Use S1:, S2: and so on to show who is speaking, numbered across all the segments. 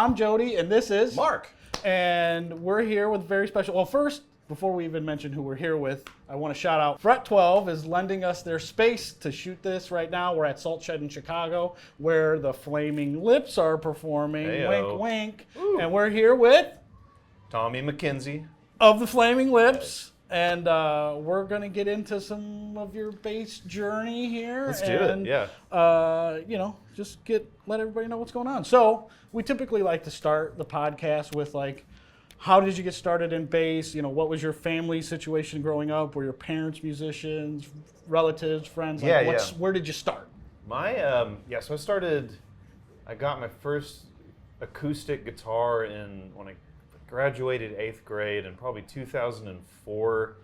S1: I'm Jody, and this is
S2: Mark.
S1: And we're here with very special. Well, first, before we even mention who we're here with, I want to shout out Fret 12 is lending us their space to shoot this right now. We're at Salt Shed in Chicago, where the Flaming Lips are performing.
S2: Heyo.
S1: Wink, wink.
S2: Ooh.
S1: And we're here with
S2: Tommy McKenzie.
S1: of the Flaming Lips. And we're going to get into some of your bass journey here.
S2: Let's do it, yeah.
S1: Just let everybody know what's going on. So we typically like to start the podcast with like, how did you get started in bass? You know, what was your family situation growing up? Were your parents musicians, relatives, friends? Like, where did you start?
S2: So I got my first acoustic guitar when I graduated 8th grade in probably 2004.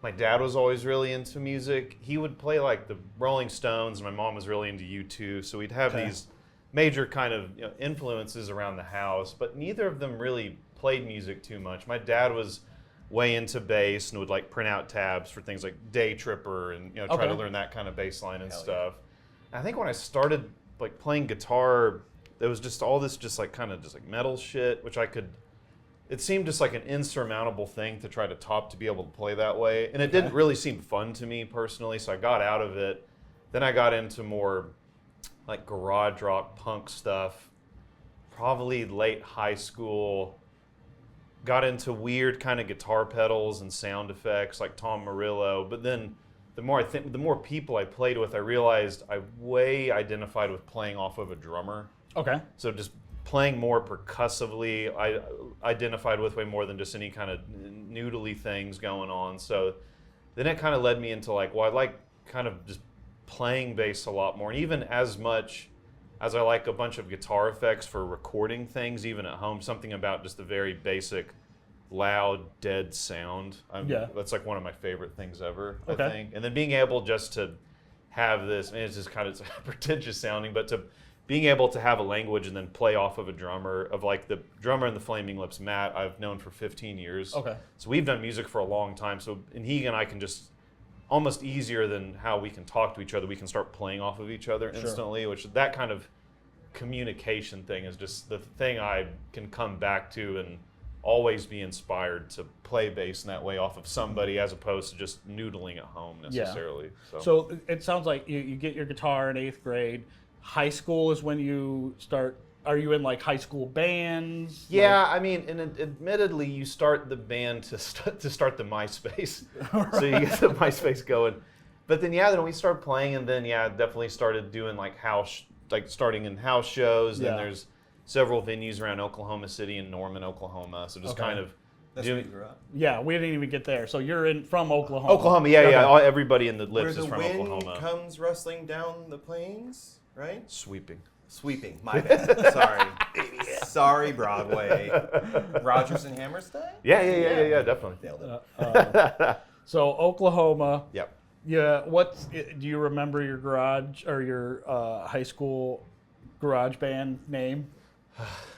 S2: My dad was always really into music. He would play like the Rolling Stones, and my mom was really into U2. So we'd have these major kind of influences around the house, but neither of them really played music too much. My dad was way into bass and would like print out tabs for things like Day Tripper and try to learn that kind of bass line and stuff. Yeah. I think when I started like playing guitar, there was just all this just like metal shit, which it seemed just like an insurmountable thing to try to top to be able to play that way. And it didn't really seem fun to me personally, so I got out of it. Then I got into more like garage rock punk stuff, probably late high school. Got into weird kind of guitar pedals and sound effects like Tom Morello. But then the more people I played with, I realized I way identified with playing off of a drummer. Okay. So just playing more percussively, I identified with way more than just any kind of noodly things going on. So then it kind of led me into like, well, I like kind of just playing bass a lot more. And even as much as I like a bunch of guitar effects for recording things, even at home, something about just the very basic, loud, dead sound. That's like one of my favorite things ever, I think. And then being able just to have this, it's just kind of pretentious sounding, but being able to have a language and then play off of a drummer, of like the drummer in the Flaming Lips, Matt, I've known for 15 years. Okay. So we've done music for a long time. So, and he and I can just, almost easier than how we can talk to each other, we can start playing off of each other instantly, which that kind of communication thing is just the thing I can come back to and always be inspired to play bass in that way off of somebody as opposed to just noodling at home necessarily.
S1: Yeah. So it sounds like you get your guitar in 8th grade. High school is when you start. Are you in like high school bands?
S2: Yeah, I mean, and admittedly, you start the band to start the MySpace, right. So you get the MySpace going. But then then we start playing, and then definitely started doing like starting in house shows. Then there's several venues around Oklahoma City and Norman, Oklahoma. So just kind of.
S3: That's where you grew up.
S1: Yeah, we didn't even get there. So you're from Oklahoma.
S2: Oklahoma, yeah. Everybody in the Lips is from Oklahoma.
S3: Where the wind comes rustling down the plains. Right?
S2: Sweeping,
S3: my bad. Sorry. Sorry, Broadway. Rodgers and Hammerstein?
S2: Yeah, definitely.
S3: Nailed it.
S1: So Oklahoma.
S2: Yep.
S1: Yeah, do you remember your garage or your high school garage band name?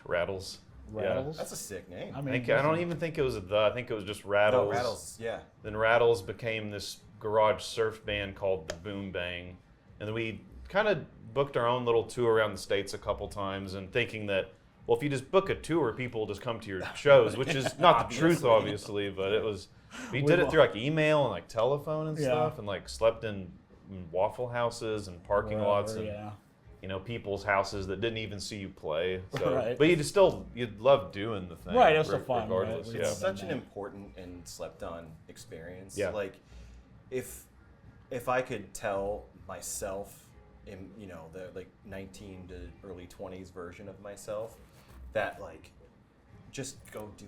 S2: Rattles.
S1: Rattles?
S3: That's a sick name.
S2: I don't even think it was I think it was just Rattles.
S3: No, Rattles, yeah.
S2: Then Rattles became this garage surf band called the Boom Bang. And then we kind of booked our own little tour around the States a couple times and thinking that, well, if you just book a tour, people will just come to your shows, which is not the truth, obviously, but it was, we did it through like email and like telephone and stuff, and like slept in Waffle Houses and parking lots and people's houses that didn't even see you play. So, but you'd love doing the thing.
S1: Right, it was so fun.
S2: Regardless,
S3: It's such an important and slept on experience.
S2: Yeah.
S3: Like, if I could tell myself in the like 19 to early 20s version of myself that like just go do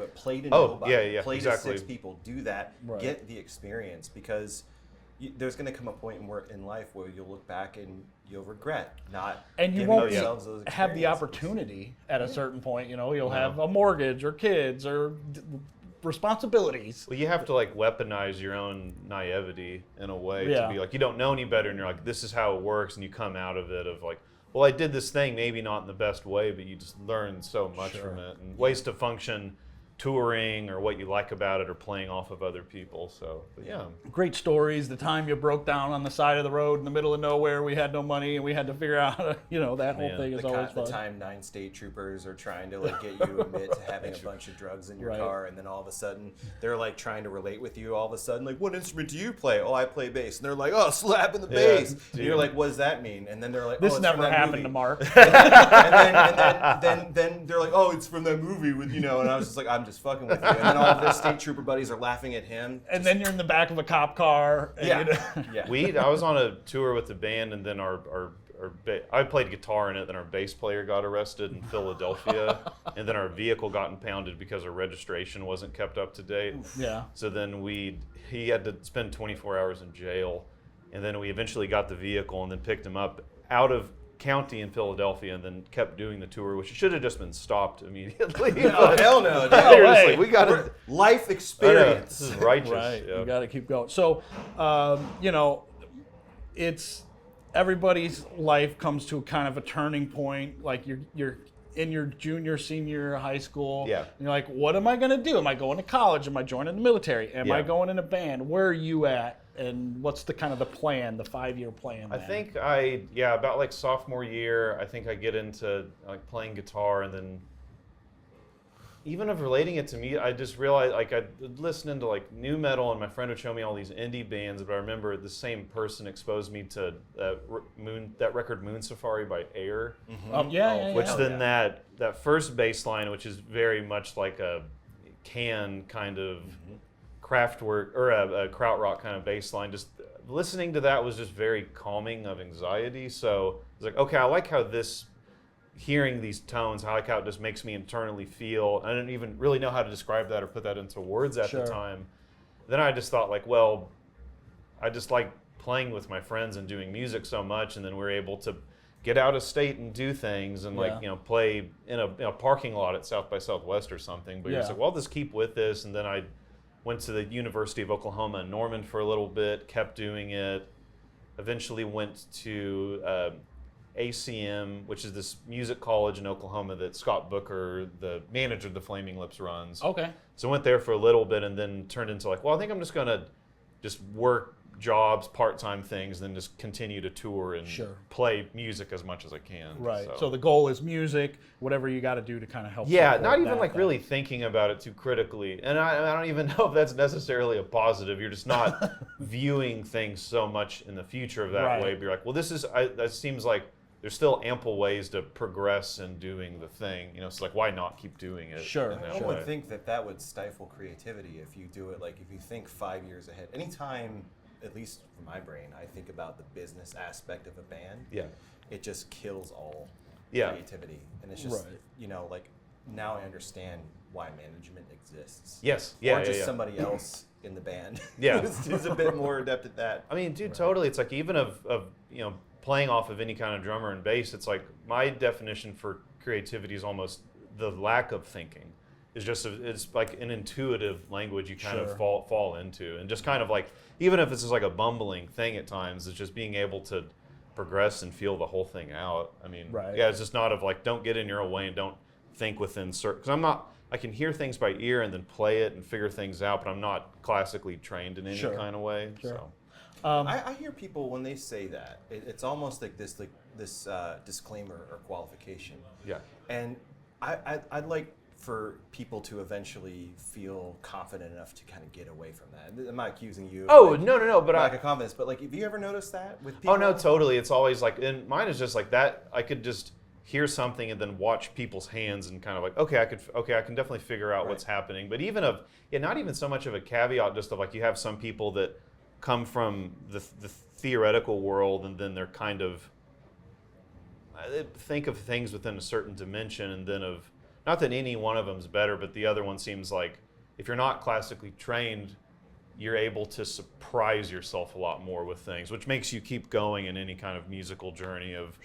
S3: it, play to nobody, play to 6 people, do that, get the experience, because there's going to come a point in life where you'll look back and you'll regret not
S1: and you
S3: giving
S1: won't
S3: yourselves those
S1: have the opportunity at a certain point. You'll have a mortgage or kids or responsibilities.
S2: Well, you have to like weaponize your own naivety in a way to be like, you don't know any better, and you're like, this is how it works, and you come out of it of like, well, I did this thing, maybe not in the best way, but you just learn so much from it, and ways to function touring or what you like about it or playing off of other people. So, but yeah.
S1: Great stories. The time you broke down on the side of the road in the middle of nowhere, we had no money and we had to figure out how to, that whole thing is always fun.
S3: The time 9 state troopers are trying to like get you to admit to having a bunch of drugs in your car, and then all of a sudden they're like trying to relate with you. All of a sudden, like, what instrument do you play? Oh, I play bass. And they're like, oh, slapping the bass. And you're like, what does that mean? And then they're like,
S1: this
S3: it's
S1: never
S3: from that
S1: happened
S3: movie.
S1: to Mark.
S3: and then they're like, oh, it's from that movie with and I was just like, I'm just fucking with you. And then all of their state trooper buddies are laughing at him.
S1: And then you're in the back of a cop car. And
S2: I was on a tour with the band, and then I played guitar in it. Then our bass player got arrested in Philadelphia, and then our vehicle got impounded because our registration wasn't kept up to date.
S1: Yeah.
S2: So then he had to spend 24 hours in jail, and then we eventually got the vehicle and then picked him up out of county in Philadelphia, and then kept doing the tour, which should have just been stopped immediately.
S3: Oh, hell no, dude.
S2: They were just like, we got to
S3: life experience.
S2: This is righteous.
S1: Right.
S2: Yeah.
S1: You got to keep going. So, it's everybody's life comes to a kind of a turning point. Like you're in your junior, senior high school.
S2: Yeah.
S1: And you're like, what am I going to do? Am I going to college? Am I joining the military? Am I going in a band? Where are you at? And what's the kind of the plan, the 5-year plan?
S2: I think about like sophomore year, I think I get into like playing guitar, and then even of relating it to me, I just realized like I listened to like new metal, and my friend would show me all these indie bands, but I remember the same person exposed me to that record Moon Safari by Air.
S1: Mm-hmm.
S2: Which then that first bass line, which is very much like a Can kind of Kraftwerk or a krautrock kind of bass line, just listening to that was just very calming of anxiety. So I was like, okay, I like how hearing these tones, I like how it just makes me internally feel. I didn't even really know how to describe that or put that into words at the time. Then I just thought like, well, I just like playing with my friends and doing music so much, and then we're able to get out of state and do things and play in a parking lot at South by Southwest or something. But you're just like, well, I'll just keep with this. And then I went to the University of Oklahoma in Norman for a little bit, kept doing it, eventually went to ACM, which is this music college in Oklahoma that Scott Booker, the manager of the Flaming Lips, runs.
S1: Okay.
S2: So I went there for a little bit, and then turned into like, well, I think I'm just going to just work jobs, part-time things, and then just continue to tour and play music as much as I can.
S1: Right. So the goal is music, whatever you got to do to kind of help.
S2: Yeah, not even like really thinking about it too critically. And I don't even know if that's necessarily a positive. You're just not viewing things so much in the future of that way. But you're like, well, that seems like there's still ample ways to progress in doing the thing. So like, why not keep doing it?
S1: Sure.
S3: I would think that would stifle creativity if you do it. Like if you think 5 years ahead. Anytime, at least for my brain, I think about the business aspect of a band. Yeah. It just kills all creativity. And it's just, like now I understand why management exists.
S2: Yes.
S3: Or just somebody else in the band. Yeah. who's a bit more adept at that.
S2: I mean, dude, totally. It's like even of playing off of any kind of drummer and bass, it's like my definition for creativity is almost the lack of thinking. It's like an intuitive language you kind of fall into, and just kind of like, even if it's just like a bumbling thing at times, it's just being able to progress and feel the whole thing out. I mean, it's just not of like, don't get in your own way and don't think within certain, because I can hear things by ear and then play it and figure things out, but I'm not classically trained in any kind of way. So.
S3: I hear people when they say that, it's almost like this disclaimer or qualification. Yeah. And I'd like for people to eventually feel confident enough to kind of get away from that. I'm not accusing you.
S2: Oh, no, but
S3: lack of confidence. But like, have you ever noticed that with people?
S2: Oh no, totally. It's always like, and mine is just like that. I could just hear something and then watch people's hands and kind of like, okay, I can definitely figure out what's happening. But even not even so much of a caveat, just of like, you have some people that come from the theoretical world, and then they're kind of think of things within a certain dimension, and then not that any one of them's better, but the other one seems like if you're not classically trained, you're able to surprise yourself a lot more with things, which makes you keep going in any kind of musical journey of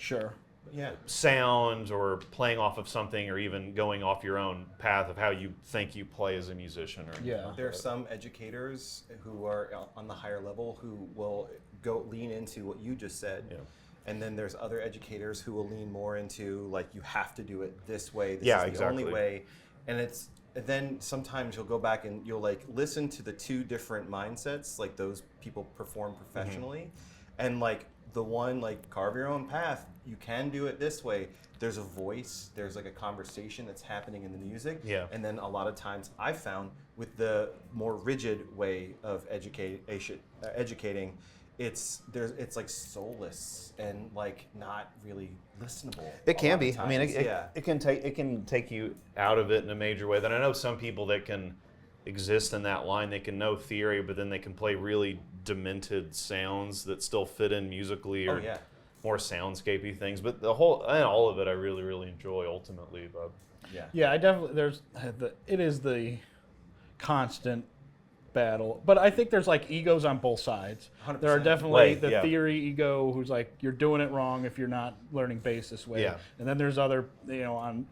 S2: sound or playing off of something, or even going off your own path of how you think you play as a musician.
S3: There are some educators who are on the higher level who will lean into what you just said. Yeah. And then there's other educators who will lean more into like, you have to do it this way. This is the only way. And then sometimes you'll go back and you'll like listen to the two different mindsets, like those people perform professionally, and like the one like carve your own path. You can do it this way. There's a voice. There's like a conversation that's happening in the music.
S2: Yeah.
S3: And then a lot of times I've found with the more rigid way of educating, it's like soulless and like not really listenable.
S2: It can
S3: a lot
S2: be.
S3: of
S2: I mean,
S3: times.
S2: it can take you out of it in a major way. Then I know some people that can exist in that line. They can know theory, but then they can play really demented sounds that still fit in musically, or more soundscapey things. But all of it, I really, really enjoy ultimately. But
S1: Yeah, I definitely it is the constant battle, but I think there's like egos on both sides.
S3: 100%.
S1: There are definitely
S2: Right,
S1: the
S2: yeah.
S1: theory ego who's like, you're doing it wrong if you're not learning bass this way.
S2: Yeah.
S1: And then there's other, I'm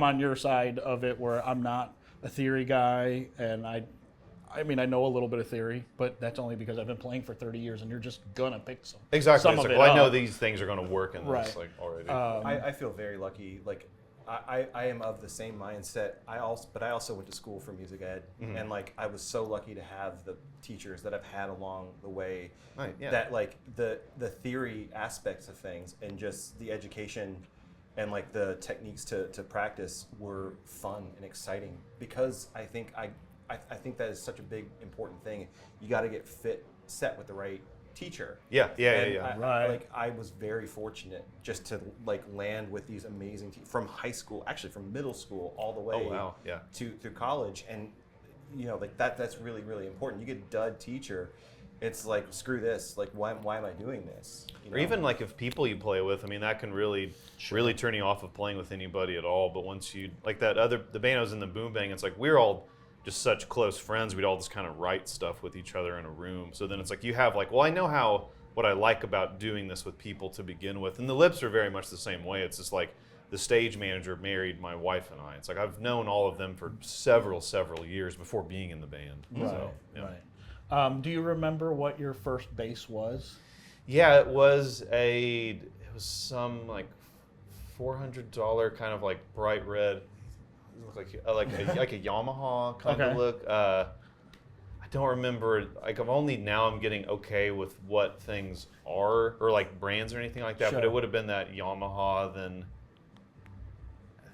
S1: on your side of it where I'm not a theory guy, and I mean, I know a little bit of theory, but that's only because I've been playing for 30 years, and you're just gonna pick some.
S2: exactly.
S1: Some
S2: It's
S1: of
S2: like,
S1: it
S2: well, I know
S1: up.
S2: these things are going to work in this
S1: Right.
S2: like already.
S3: I feel very lucky. Like I am of the same mindset. I also went to school for music ed, and like I was so lucky to have the teachers that I've had along the way.
S2: Right, yeah.
S3: That like the theory aspects of things and just the education and like the techniques to practice were fun and exciting, because I think that is such a big important thing. You got to get set with the right teacher.
S2: yeah.
S1: Right.
S3: I was very fortunate just to like land with these amazing from high school, actually from middle school all the way
S2: Oh, wow. Yeah.
S3: to through college, and like that's really, really important. You get a dud teacher, it's like, screw this, like why am I doing this?
S2: Or even like if people you play with, I mean, that can really turn you off of playing with anybody at all. But once you like the Banos and the Boom Bang, it's like we're all just such close friends. We'd all just kind of write stuff with each other in a room. So then it's like you have like, well, I know what I like about doing this with people to begin with. And the Lips are very much the same way. It's just like the stage manager married my wife and I. It's like I've known all of them for several years before being in the band.
S1: Right.
S2: So, yeah.
S1: Right. Do you remember what your first bass was?
S2: Yeah, it was some like $400 kind of like bright red. It looked like a Yamaha kind of look. I don't remember. Like I'm getting okay with what things are or like brands or anything like that.
S1: Sure.
S2: But it would have been that Yamaha.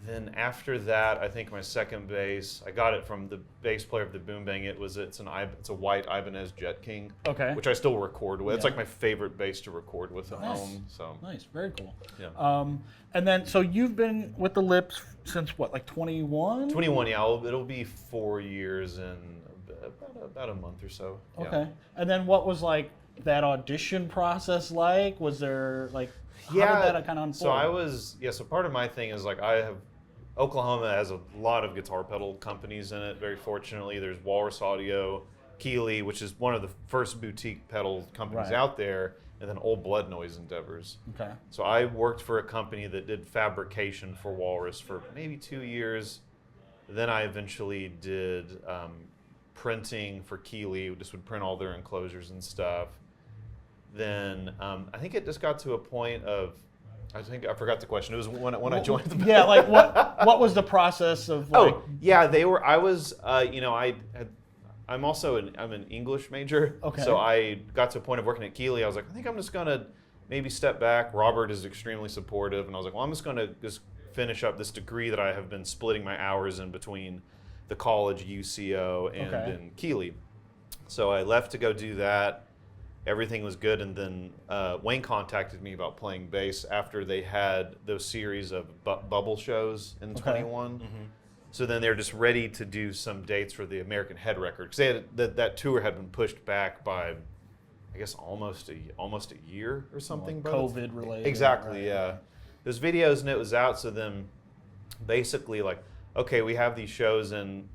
S2: Then after that, I think my second bass, I got it from the bass player of the Boom Bang. It's a white Ibanez Jet King,
S1: Okay.
S2: which I still record with. It's
S1: Yeah.
S2: like my favorite bass to record with at
S1: Nice.
S2: home. So
S1: Nice, very cool.
S2: yeah.
S1: And then, so you've been with the Lips since what, like 21?
S2: 21, yeah. It'll be 4 years in about a month or so. Yeah.
S1: Okay. And then what was like that audition process like? Was there like, how did that kind of unfold?
S2: So part of my thing is like Oklahoma has a lot of guitar pedal companies in it, very fortunately. There's Walrus Audio, Keeley, which is one of the first boutique pedal companies
S1: Right.
S2: out there, and then Old Blood Noise Endeavors.
S1: Okay.
S2: So I worked for a company that did fabrication for Walrus for maybe 2 years. Then I eventually did printing for Keeley. We just would print all their enclosures and stuff. Then I think it just got to a point of, I think I forgot the question. It was when I joined the band.
S1: Yeah, like what was the process of like,
S2: I'm an English major.
S1: Okay.
S2: So I got to a point of working at Keeley. I was like, I think I'm just gonna maybe step back. Robert is extremely supportive, and I was like, well, I'm just gonna finish up this degree that I have been splitting my hours in between the college, UCO, and
S1: Okay.
S2: then Keeley. So I left to go do that. Everything was good, and then Wayne contacted me about playing bass after they had those series of bubble shows in 21.
S3: Mm-hmm.
S2: So then they're just ready to do some dates for the American Head record, because that tour had been pushed back by, I guess, almost a year or something.
S1: like
S2: but
S1: COVID related?
S2: Exactly,
S1: right?
S2: yeah. There's videos and it was out. So then, basically, like, okay, we have these shows in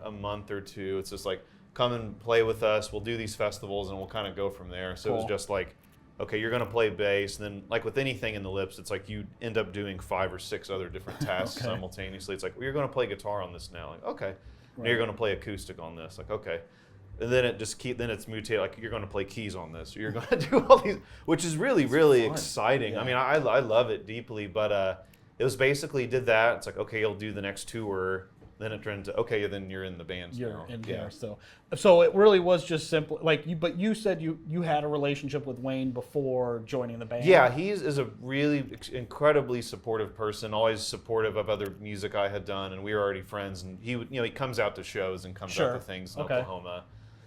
S2: a month or two. It's just like, come and play with us. We'll do these festivals and we'll kind of go from there. So it was
S1: Cool.
S2: just like, okay, you're going to play bass. And then, like with anything in the Lips, it's like you end up doing 5 or 6 other different tasks
S1: Okay.
S2: simultaneously. It's like, well, you're going to play guitar on this now. Like, okay. Now
S1: Right.
S2: you're going to play acoustic on this. Like, okay. And then then it's mutated. Like, you're going to play keys on this. Or you're going to do all these, which is really, really
S3: fun.
S2: exciting.
S1: Yeah.
S2: I mean, I love it deeply. But it was basically did that. It's like, okay, you'll do the next tour. then it turned to, okay, then you're in the band
S1: You're
S2: now.
S1: in there still. So it really was just simple. But you said you had a relationship with Wayne before joining the band.
S2: Yeah, he is a really incredibly supportive person, always supportive of other music I had done, and we were already friends. And he comes out to shows and comes out to things in Oklahoma.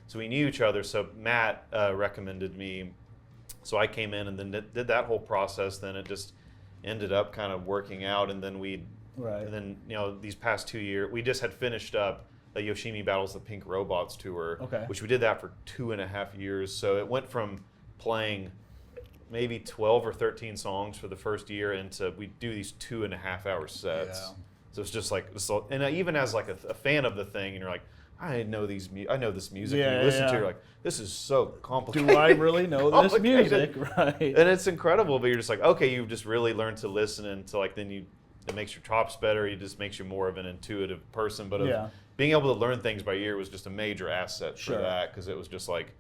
S2: So we knew each other. So Matt recommended me. So I came in and then did that whole process. Then it just ended up kind of working out, and then and then these past 2 years, we just had finished up the Yoshimi Battles the Pink Robots tour, which we did that for 2.5 years. So it went from playing maybe 12 or 13 songs for the first year into we do these 2.5-hour sets. Yeah. So it's just like, and even as like a fan of the thing, and you're like, I know this music.
S3: Yeah,
S2: and you listen to it, you're like, this is so complicated.
S1: Do I really know this music? Right.
S2: And it's incredible, but you're just like, okay, you've just really learned to listen, and to like then it makes your chops better. It just makes you more of an intuitive person. But being able to learn things by ear was just a major asset for that, because it was just like,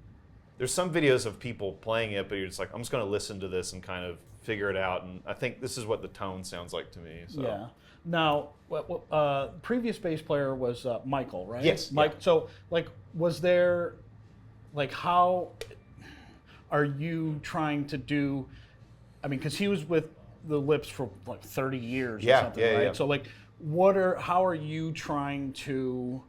S2: there's some videos of people playing it, but you're just like, I'm just going to listen to this and kind of figure it out. And I think this is what the tone sounds like to me. So.
S1: Yeah. Now, previous bass player was Michael, right?
S2: Yes.
S1: Mike. Yeah. So, was there, how are you trying to do? I mean, because he was with the Lips for 30 years or something, right? Yeah. So, how are you trying to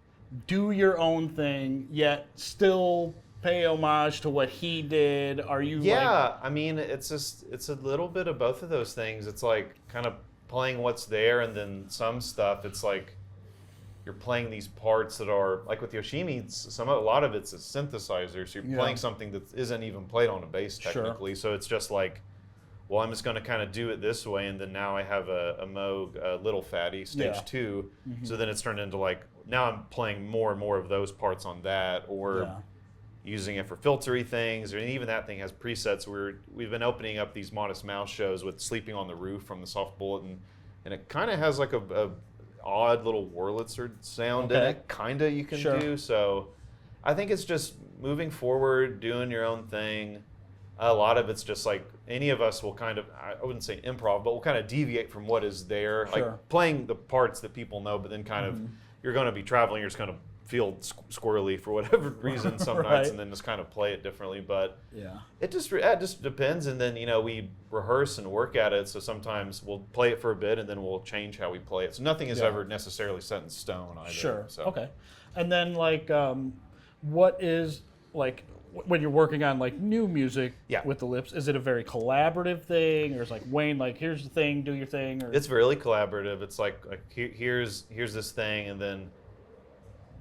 S1: do your own thing yet still pay homage to what he did? Are you?
S2: I mean, it's a little bit of both of those things. It's like kind of playing what's there, and then some stuff it's like you're playing these parts that are like with Yoshimi, a lot of it's a synthesizer, so you're playing something that isn't even played on a bass technically. So it's just like, well, I'm just going to kind of do it this way, and then now I have a Moog Little Fatty stage 2, so then it's turned into like, now I'm playing more and more of those parts on that, or using it for filtery things, or even that thing has presets. We've been opening up these Modest Mouse shows with Sleeping on the Roof from the Soft Bulletin, and it kind of has like a odd little Wurlitzer sound in it, kind of you can do. So I think it's just moving forward, doing your own thing. A lot of it's just like any of us will kind of, I wouldn't say improv, but we'll kind of deviate from what is there, like playing the parts that people know, but then kind of you're going to be traveling, you're just going to feel squirrely for whatever reason some nights, and then just kind of play it differently. But it just depends, and then we rehearse and work at it. So sometimes we'll play it for a bit, and then we'll change how we play it. So nothing is ever necessarily set in stone either.
S1: Sure.
S2: So.
S1: Okay. And then what is when you're working on new music with the Lips? Is it a very collaborative thing, or is Wayne here's the thing, do your thing? Or?
S2: It's really collaborative. It's like here's this thing, and then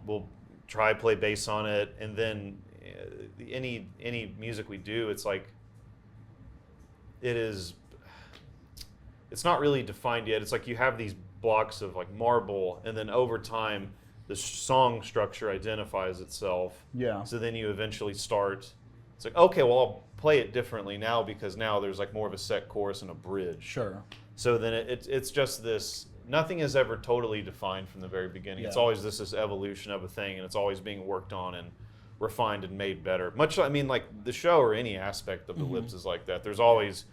S2: we'll try play bass on it, and then any music we do, it's like it's not really defined yet. It's like you have these blocks of marble, and then over time the song structure identifies itself. Yeah. So then you eventually start. It's like, okay, well, I'll play it differently now, because now there's more of a set chorus and a bridge.
S1: Sure.
S2: So then it's just this. Nothing is ever totally defined from the very beginning. It's always this evolution of a thing, and it's always being worked on and refined and made better. Much like the show or any aspect of the Lips is like that. There's always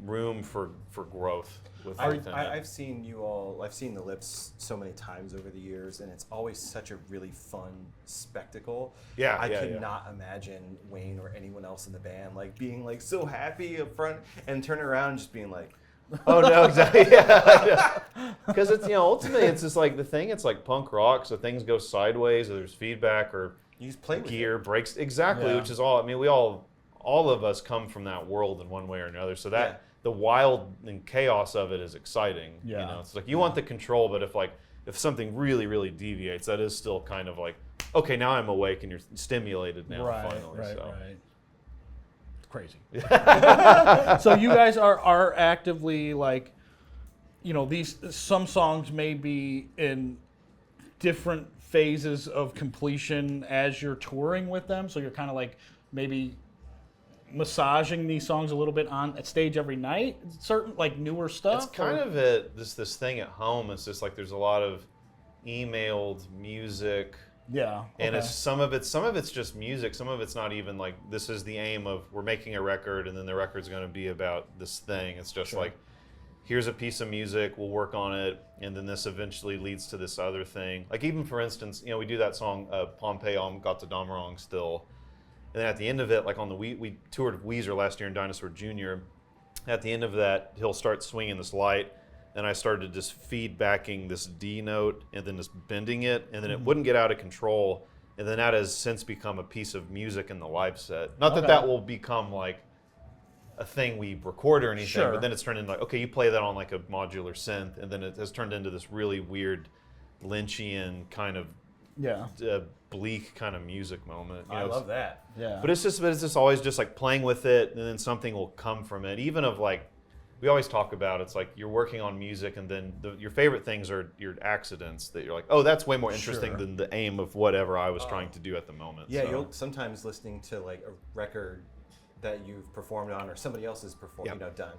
S2: room for growth with everything.
S3: I've seen the Lips so many times over the years, and it's always such a really fun spectacle. I could not imagine Wayne or anyone else in the band being so happy up front and turning around and just being like,
S2: oh no, exactly. Because it's ultimately it's just the thing. It's like punk rock, so things go sideways, or there's feedback, or
S3: you just play
S2: gear breaks which is all. I mean, we all of us come from that world in one way or another. So that the wild and chaos of it is exciting. It's you want the control, but if something really really deviates, that is still kind of okay, now I'm awake and you're stimulated now. Finally.
S1: Right. Crazy. So you guys are actively these some songs may be in different phases of completion as you're touring with them, so you're kind of maybe massaging these songs a little bit on at stage every night, certain newer stuff.
S2: It's kind of this thing at home. It's just there's a lot of emailed music.
S1: Yeah.
S2: And it's some of it's just music. Some of it's not even this is the aim of we're making a record, and then the record's going to be about this thing. It's just here's a piece of music, we'll work on it, and then this eventually leads to this other thing. Like even for instance, we do that song Pompeii Got the Damarong still. And then at the end of it, like we toured Weezer last year in Dinosaur Jr. At the end of that, he'll start swinging this light, and I started just feedbacking this D note and then just bending it, and then it wouldn't get out of control. And then that has since become a piece of music in the live set. Not that that will become like a thing we record or anything, but then it's turned into like, okay, you play that on like a modular synth, and then it has turned into this really weird Lynchian kind of bleak kind of music moment.
S3: I love that.
S2: Yeah. But it's just always just like playing with it, and then something will come from it. Even of like, we always talk about, it's like you're working on music, and then your favorite things are your accidents that you're like, oh, that's way more interesting than the aim of whatever I was trying to do at the moment.
S3: Yeah, you'll sometimes listening to like a record that you've performed on or somebody else has performed, done,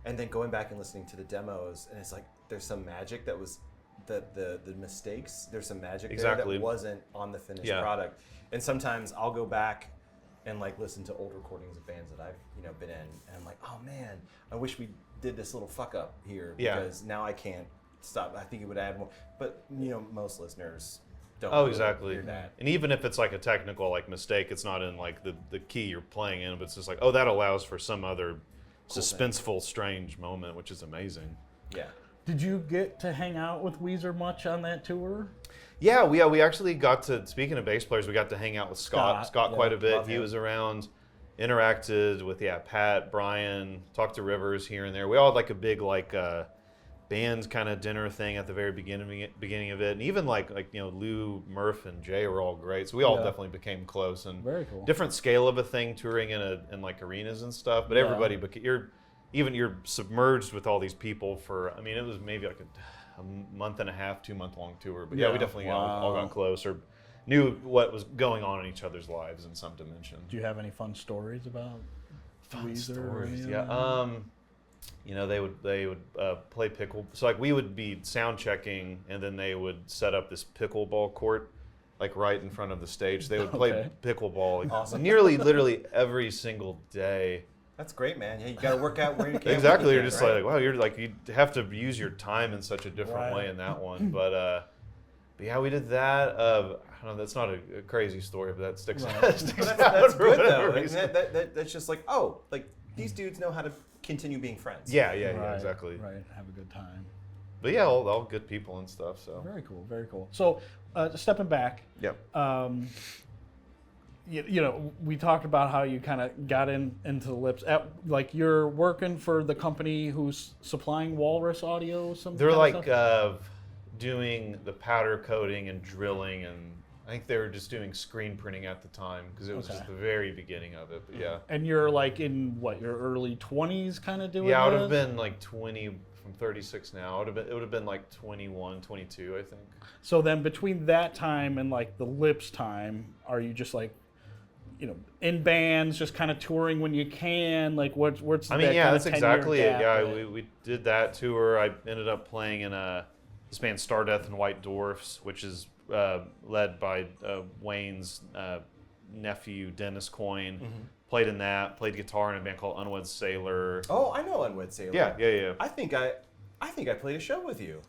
S3: and then going back and listening to the demos, and it's like there's some magic that was the mistakes. There's some magic there that wasn't on the finished product, and sometimes I'll go back and like listen to old recordings of bands that I've been in, and I'm like, oh man, I wish we did this little fuck up here because now I can't stop. I think it would add more, but most listeners don't hear that.
S2: And even if it's like a technical like mistake, it's not in like the key you're playing in, but it's just like, oh, that allows for some other suspenseful, strange moment, which is amazing.
S3: Yeah.
S1: Did you get to hang out with Weezer much on that tour?
S2: Yeah, we actually got to, speaking of bass players, we got to hang out with Scott quite a bit. He was around, interacted with Pat, Brian, talked to Rivers here and there. We all had like a big like band kind of dinner thing at the very beginning of it, and even like Lou, Murph, and Jay were all great. So we all definitely became close, and
S1: very cool.
S2: Different scale of a thing, touring in like arenas and stuff. But everybody, you're submerged with all these people for. I mean, it was maybe like a month and a half, 2-month-long tour. But we definitely all got close or knew what was going on in each other's lives in some dimension.
S1: Do you have any fun stories about Weezer?
S2: Stories? They would play pickle. So like we would be sound checking, and then they would set up this pickleball court, like right in front of the stage. They would play pickleball like, nearly literally every single day.
S3: That's great, man. Yeah, you got to work out where you can.
S2: Exactly. You're just like, wow, you're like, you have to use your time in such a different way in that one. But yeah, we did that. I don't know, that's not a crazy story, but that sticks out.
S3: That's good though. That's just like, oh, like these dudes know how to continue being friends.
S2: Yeah, exactly.
S1: Right, have a good time.
S2: But yeah, all good people and stuff. So
S1: very cool, very cool. So stepping back.
S2: Yep.
S1: We talked about how you kind of got into the Lips. Like you're working for the company who's supplying Walrus Audio.
S2: They're like doing the powder coating and drilling, and I think they were just doing screen printing at the time because it was just the very beginning of it. But yeah.
S1: And you're like in your early 20s, kind of doing.
S2: Yeah, I would have been like 20. I'm 36 now. It would have been like 21, 22, I think.
S1: So then between that time and like the Lips time, are you just like, in bands, just kind of touring when you can? Like, what's
S2: that's exactly it. Yeah, we did that tour. I ended up playing in this band Stardeath and White Dwarfs, which is led by Wayne's nephew, Dennis Coyne. Mm-hmm. Played in that. Played guitar in a band called Unwed Sailor.
S3: Oh, I know Unwed Sailor.
S2: Yeah.
S3: I think I played a show with you.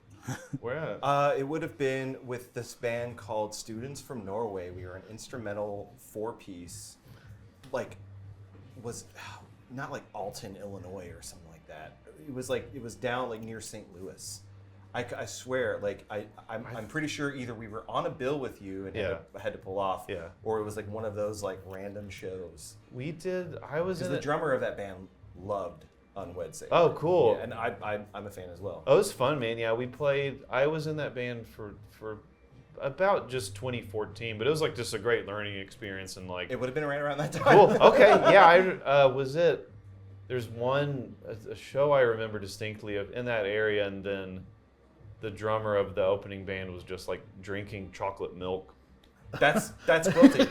S2: Where at?
S3: It would have been with this band called Students from Norway. We were an instrumental 4-piece, was not like Alton, Illinois or something like that. It was down like near St. Louis. I swear, like I'm pretty sure either we were on a bill with you and had to pull off, or it was like one of those like random shows.
S2: We did. I was in
S3: the drummer of that band loved Unwed Sailor.
S2: Oh, cool.
S3: Yeah, and I'm a fan as well.
S2: Oh, it was fun, man. Yeah, we played. I was in that band for about just 2014, but it was like just a great learning experience, and like
S3: it would have been right around that time.
S2: Cool. Okay. Yeah, I was it. There's a show I remember distinctly of in that area, and then the drummer of the opening band was just like drinking chocolate milk.
S3: That's Quilty.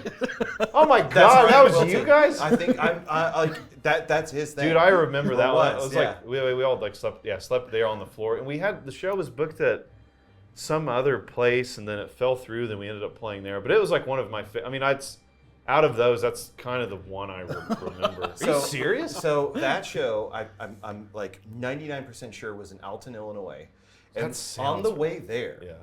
S2: Oh my God, that was Quilty. You guys?
S3: I think I'm like that's his thing.
S2: Dude, I remember that one. It was like we all like slept there on the floor, and the show was booked at some other place, and then it fell through. Then we ended up playing there, but it was like one of my. I out of those, that's kind of the one I remember. Are you serious?
S3: So that show, I'm like 99% sure was in Alton, Illinois. And on the way there,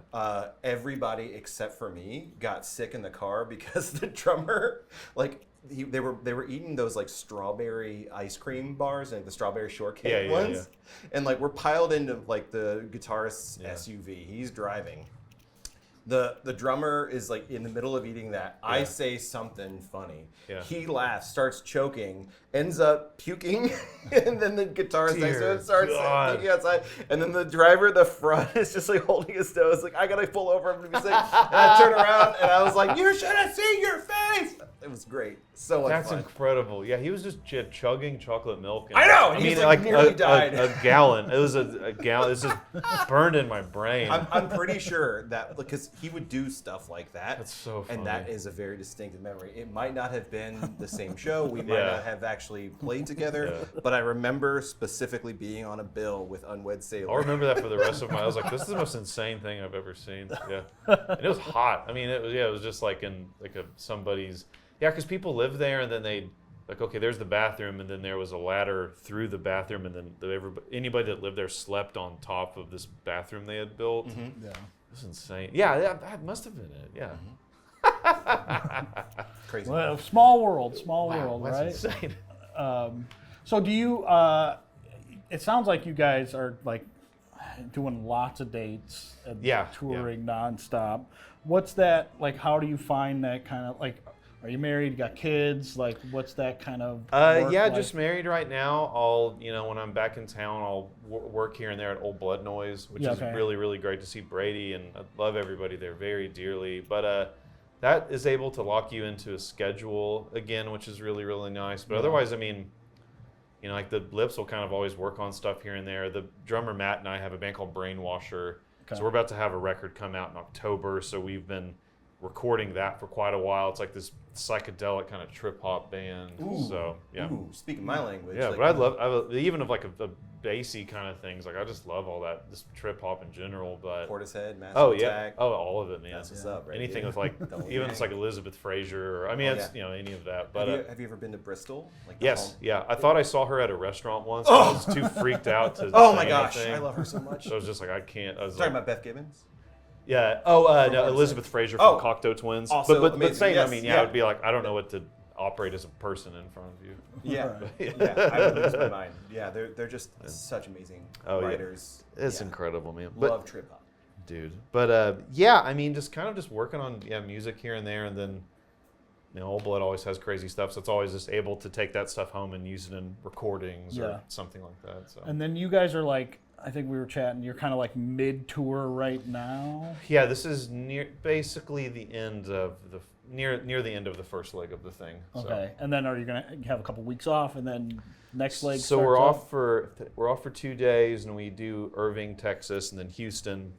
S3: everybody except for me got sick in the car because the drummer, like, they were eating those like strawberry ice cream bars and the strawberry shortcake ones, and like we're piled into like the guitarist's SUV. He's driving. The drummer is like in the middle of eating that. I say something funny. Yeah. He laughs, starts choking, ends up puking, and then the guitarist next to him starts puking outside. And then the driver in the front is just like holding his nose, like, I gotta pull over, I'm gonna be sick. And I turn around and I was like, you should have seen your face. It was great. So much
S2: That's
S3: fun.
S2: incredible. Yeah, he was just chugging chocolate milk. And,
S3: I know.
S2: I mean,
S3: like nearly died.
S2: A gallon. It was a gallon. It's just burned in my brain.
S3: I'm pretty sure that because he would do stuff like that.
S2: That's so funny.
S3: And that is a very distinctive memory. It might not have been the same show. We might not have actually played together. But I remember specifically being on a bill with Unwed Sailor.
S2: I'll remember that for the rest of my. I was like, this is the most insane thing I've ever seen. Yeah, and it was hot. I mean, it was just like in like somebody's. Yeah, because people lived there, and then they like, okay, there's the bathroom, and then there was a ladder through the bathroom, and then anybody that lived there slept on top of this bathroom they had built.
S1: Yeah,
S2: it was insane. Yeah, that must have been it. Yeah,
S3: Crazy.
S1: Well, small world, right?
S2: That's insane.
S1: So do you? It sounds like you guys are like doing lots of dates and touring nonstop. What's that like? How do you find that kind of like? Are you married? Got kids? Like, what's that kind of?
S2: Just married right now. I'll, when I'm back in town, I'll work here and there at Old Blood Noise, which is really, really great to see Brady, and I love everybody there very dearly. But that is able to lock you into a schedule again, which is really, really nice. But otherwise, I mean, like the Lips will kind of always work on stuff here and there. The drummer Matt and I have a band called Brainwasher, so we're about to have a record come out in October. So we've been recording that for quite a while. It's like this psychedelic kind of trip hop band.
S3: Ooh.
S2: So
S3: Speaking my language.
S2: Yeah,
S3: like,
S2: but I even of like a bassy kind of things. Like I just love all that, this trip hop in general. But
S3: Portishead, Massive Attack.
S2: all of it, man.
S3: That's what's up, right?
S2: Anything with like even it's like Elizabeth Fraser. Or, I mean, any of that. But
S3: have you ever been to Bristol? Like
S2: yes, I thought I saw her at a restaurant once. But I was too freaked out to.
S3: Oh my gosh,
S2: anything.
S3: I love her so much.
S2: So I was just like, I can't. I was
S3: talking about Beth Gibbons.
S2: Yeah. No, Elizabeth Fraser from Cocteau Twins.
S3: Also
S2: But same.
S3: Yes,
S2: I mean, it would be like I don't know what to operate as a person in front of you.
S3: Yeah. I would lose my mind. Yeah, they're just such amazing writers.
S2: Yeah. It's incredible, man.
S3: Love trip hop,
S2: dude. But I mean, just working on music here and there, and then Old Blood always has crazy stuff, so it's always just able to take that stuff home and use it in recordings or something like that. So.
S1: And then you guys are like. I think we were chatting. You're kind of like mid-tour right now.
S2: Yeah, this is basically the end of near the end of the first leg of the thing.
S1: Okay, and then are you gonna have a couple weeks off, and then next leg?
S2: So we're off for 2 days, and we do Irving, Texas, and then Houston.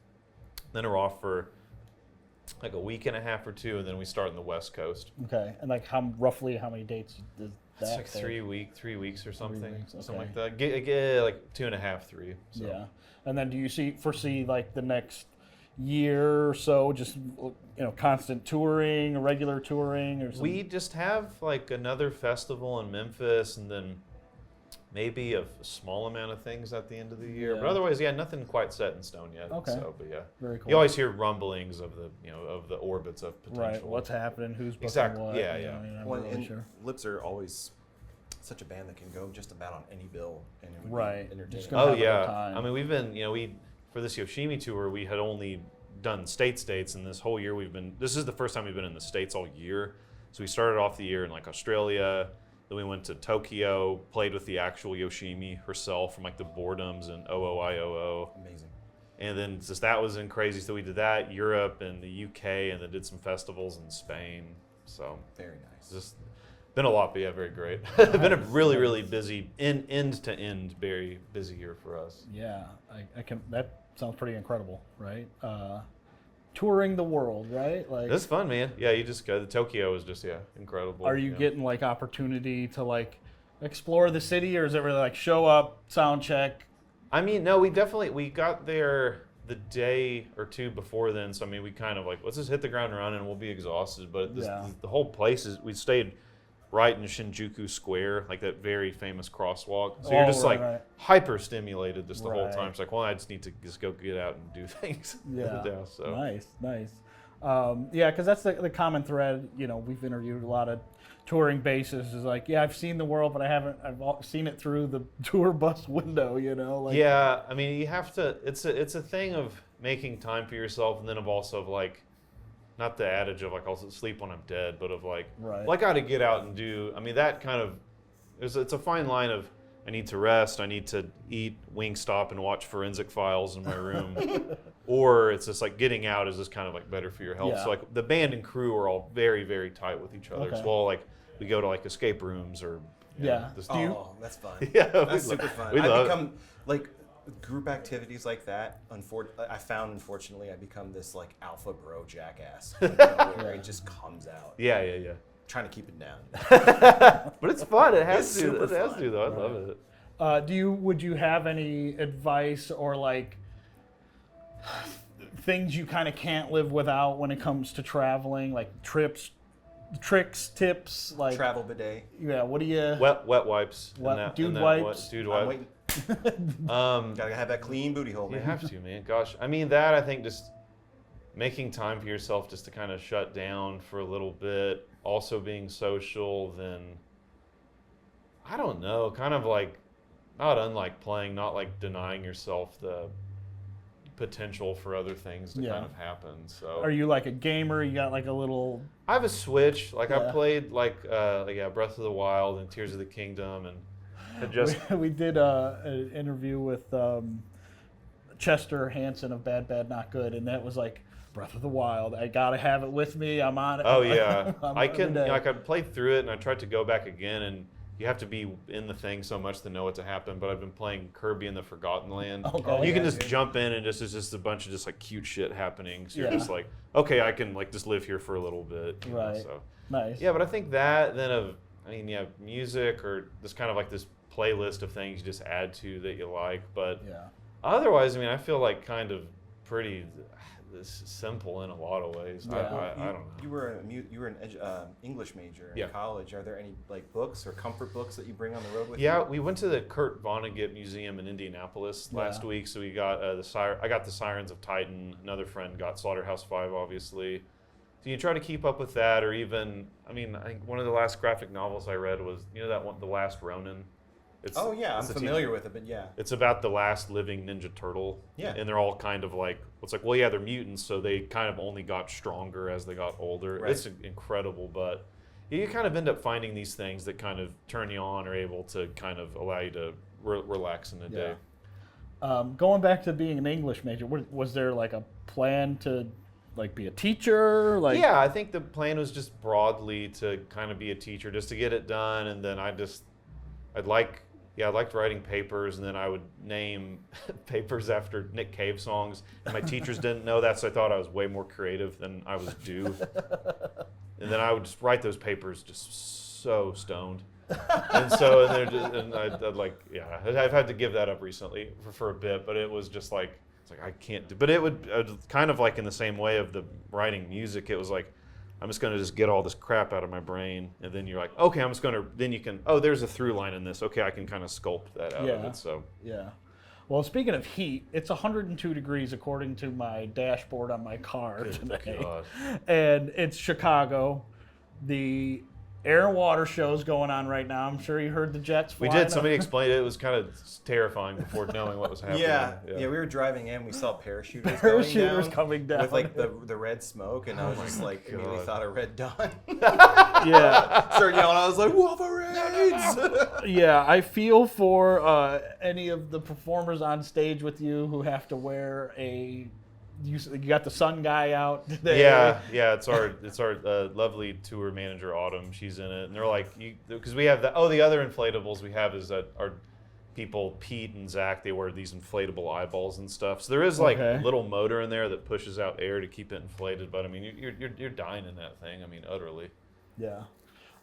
S2: Then we're off for like a week and a half or two, and then we start on the West Coast.
S1: Okay, and like roughly how many dates is
S2: it's like 3 weeks or something, something like that. Get like 2.5, 3. So.
S1: Yeah, and then do you foresee like the next year or so, just constant touring, regular touring, or something?
S2: We just have like another festival in Memphis, and then maybe a small amount of things at the end of the year. But otherwise, nothing quite set in stone yet.
S1: Okay.
S2: So, but
S1: very cool.
S2: You always hear rumblings of the of the orbits of potential.
S1: Right. What's happening? Who's booking
S2: exactly?
S1: what?
S2: Yeah.
S3: Well, and Lips are always such a band that can go just about on any bill, and it would be entertaining.
S2: Oh yeah. I mean, we've been for this Yoshimi tour, we had only done states, and this whole year this is the first time we've been in the States all year. So we started off the year in like Australia. Then we went to Tokyo, played with the actual Yoshimi herself from like the Boredoms and OOIOO.
S3: Amazing.
S2: And then just that was crazy. So we did that, Europe and the UK, and then did some festivals in Spain. So
S3: very nice.
S2: Just been a lot, but very great. Been a really, really busy, end to end, very busy year for us.
S1: Yeah, I can. That sounds pretty incredible, right? Touring the world, right? Like
S2: it's fun, man. Yeah, you just go. The Tokyo is just incredible.
S1: Are you getting like opportunity to like explore the city, or is it really like show up, sound check?
S2: I mean, no, we got there the day or two before then. So I mean, we kind of like, let's just hit the ground running and we'll be exhausted. But the whole place is, we stayed right in Shinjuku Square, like that very famous crosswalk. So you're just hyper stimulated just the whole time. It's like, well, I just need to just go get out and do things.
S1: Yeah.
S2: So.
S1: Nice. Yeah, because that's the common thread. You know, we've interviewed a lot of touring bassists. Is like, yeah, I've seen the world, but I've seen it through the tour bus window. You know. Like,
S2: yeah, I mean, you have to. It's a thing of making time for yourself, and then of also of like, not the adage of like I'll sleep when I'm dead, but of like, well, I got to get out and do. I mean, that kind of, it's a fine line of, I need to rest, I need to eat Wingstop and watch Forensic Files in my room, or it's just like getting out is just kind of like better for your health. Yeah. So like the band and crew are all very, very tight with each other. Okay. So all like we go to like escape rooms or
S3: that's fun.
S2: Yeah,
S3: that's super fun.
S2: We love
S3: become like. Group activities like that, I found, unfortunately, I become this like alpha bro jackass where it just comes out.
S2: Yeah.
S3: Trying to keep it down.
S2: But it's fun. It has to. It has to, though. I love it.
S1: Would you have any advice or like things you kind of can't live without when it comes to traveling, like tricks, tips, like
S3: travel bidet?
S1: Yeah. What do you?
S2: Wet wipes.
S1: Dude wipes.
S2: Dude wipes.
S3: Gotta have that clean booty hole, man.
S2: You have to, man. Gosh, I mean, that I think just making time for yourself just to kind of shut down for a little bit, also being social, then I don't know, kind of like not unlike playing, not like denying yourself the potential for other things to kind of happen. So
S1: are you like a gamer? You got like a little?
S2: I have a Switch. Like I played like Breath of the Wild and Tears of the Kingdom and.
S1: We did an interview with Chester Hansen of Bad Bad Not Good, and that was like Breath of the Wild. I gotta have it with me. I'm on it.
S2: Oh yeah, I played through it, and I tried to go back again, and you have to be in the thing so much to know what to happen. But I've been playing Kirby in the Forgotten Land. You can just jump in, and it's just a bunch of just like cute shit happening. So you're just like, okay, I can like just live here for a little bit.
S1: Right.
S2: So
S1: nice.
S2: Yeah, but I think that then music or just kind of like this playlist of things you just add to that you like, but otherwise, I mean, I feel like kind of pretty simple in a lot of ways. I don't know.
S3: You were an English major in college. Are there any like books or comfort books that you bring on the road with you?
S2: Yeah, we went to the Kurt Vonnegut Museum in Indianapolis last week, so we got I got the Sirens of Titan. Another friend got Slaughterhouse-Five, obviously. So you try to keep up with that, or even, I mean, I think one of the last graphic novels I read was, that one, The Last Ronin.
S3: I'm familiar with it, but
S2: it's about the last living Ninja Turtle.
S3: Yeah.
S2: And they're all kind of like, it's like, well, yeah, they're mutants, so they kind of only got stronger as they got older. Right. It's incredible, but you kind of end up finding these things that kind of turn you on or able to kind of allow you to relax in a day.
S1: Going back to being an English major, was there like a plan to like be a teacher? Like,
S2: yeah, I think the plan was just broadly to kind of be a teacher, just to get it done, and then I liked writing papers, and then I would name papers after Nick Cave songs. And my teachers didn't know that, so I thought I was way more creative than I was due. And then I would just write those papers just so stoned. And so, I've had to give that up recently for a bit, but it was just like, it's like I can't do. But it would kind of like in the same way of the writing music, it was like, I'm just going to just get all this crap out of my brain, and then you're like, okay, then you can, there's a through line in this. Okay, I can kind of sculpt that out of it. So
S1: yeah. Well, speaking of heat, it's 102 degrees according to my dashboard on my car today. God. And it's Chicago. The air and water show's going on right now. I'm sure you heard the jets flying.
S2: We did. Somebody explained it. It was kind of terrifying before knowing what was happening.
S3: Yeah, we were driving in. We saw parachuters coming down with like the red smoke, and I was just like, immediately thought of Red Dawn. Started yelling. I was like, Wolverines!
S1: Yeah, I feel for any of the performers on stage with you who have to wear you got the sun guy out today.
S2: Yeah. It's our lovely tour manager Autumn. She's in it, and they're like, because we have the other inflatables we have is that our people Pete and Zach, they wear these inflatable eyeballs and stuff. So there is like a little motor in there that pushes out air to keep it inflated. But I mean, you're dying in that thing. I mean, utterly.
S1: Yeah.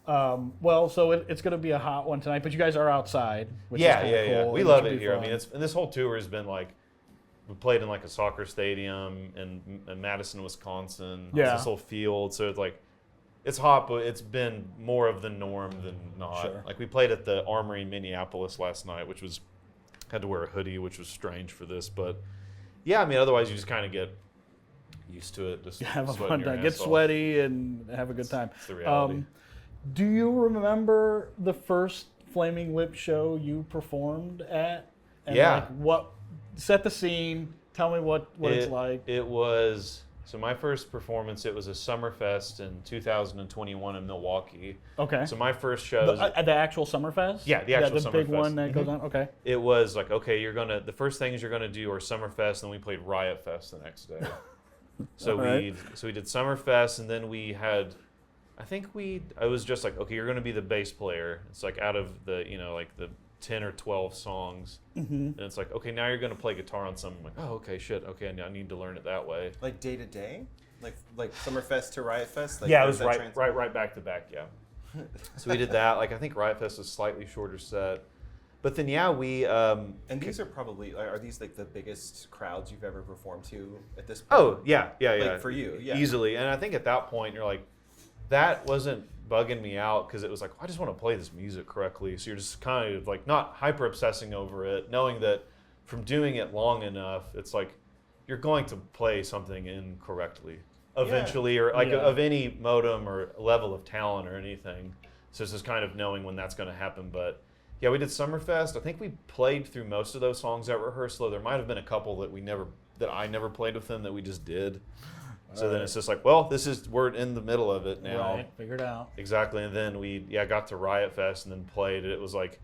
S1: Well, so it's going to be a hot one tonight, but you guys are outside. Which is cool.
S2: We love it here. Fun. I mean, and this whole tour has been like. we played in like a soccer stadium in Madison, Wisconsin.
S1: Yeah.
S2: It's this whole field, so it's like it's hot, but it's been more of the norm than not.
S1: Sure.
S2: Like we played at the Armory in Minneapolis last night, which was had to wear a hoodie, which was strange for this, but yeah, I mean, otherwise you just kind of get used to it. Just
S1: Have a
S2: sweating
S1: fun
S2: your
S1: time,
S2: ass
S1: get
S2: off.
S1: sweaty, and have a good time.
S2: It's the reality.
S1: Do you remember the first Flaming Lips show you performed at? And
S2: Yeah.
S1: Like what? Set the scene. Tell me what it's like.
S2: It was, so my first performance, it was a Summerfest in 2021 in Milwaukee.
S1: Okay.
S2: So my first show,
S1: The actual Summerfest?
S2: Yeah, the actual
S1: the big
S2: Summerfest.
S1: one that goes on? Okay.
S2: it was like, okay, the first things you're gonna do are Summerfest, and then we played Riot Fest the next day. So
S1: All right.
S2: we did Summerfest, and then we had, I was just like, okay, you're gonna be the bass player. It's like out of the, like the 10 or 12 songs, and it's like, okay, now you're gonna play guitar on some. I'm like, oh, okay, shit, okay, I need to learn it that way.
S3: Like day to day, like Summerfest to Riot Fest. Like,
S2: Yeah, it
S3: how
S2: was
S3: does that translate?
S2: right back to back. Yeah. So we did that. Like I think Riot Fest was slightly shorter set, but then yeah, we.
S3: And these are probably are these like the biggest crowds you've ever performed to at this point?
S2: Oh yeah.
S3: Like for you, yeah.
S2: Easily, and I think at that point you're like, that wasn't bugging me out because it was like, I just want to play this music correctly. So you're just kind of like not hyper obsessing over it, knowing that from doing it long enough, it's like you're going to play something incorrectly eventually, or like of any modem or level of talent or anything. So it's just kind of knowing when that's going to happen. But yeah, we did Summerfest. I think we played through most of those songs at rehearsal. There might have been a couple that I never played with them that we just did. So then it's just like, well, we're in the middle of it now.
S1: Right. Figured out.
S2: Exactly, and then we got to Riot Fest and then played. It was like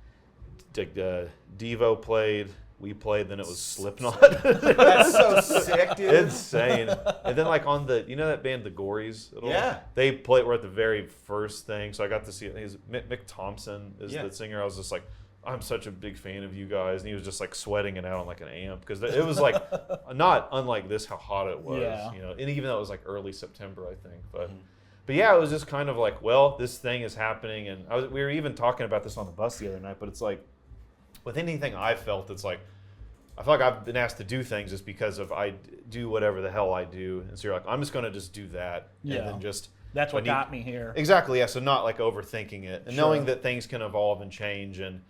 S2: Devo played, we played, then it was Slipknot.
S3: That's so sick, dude.
S2: Insane. And then like on the, that band The Gories?
S3: Yeah.
S2: They were at the very first thing, so I got to see it. Mick Thompson is
S3: Yeah.
S2: the singer. I was just like, I'm such a big fan of you guys. And he was just like sweating it out on like an amp because it was like not unlike this how hot it was.
S1: Yeah.
S2: And even though it was like early September, I think. But yeah, it was just kind of like, well, this thing is happening. And we were even talking about this on the bus the other night, but it's like, with anything I felt, it's like, I feel like I've been asked to do things just because of I do whatever the hell I do. And so you're like, I'm just going to just do that.
S1: Yeah.
S2: And then just.
S1: That's what got me here.
S2: Exactly, yeah. So not like overthinking it. And
S1: Sure.
S2: knowing that things can evolve and change and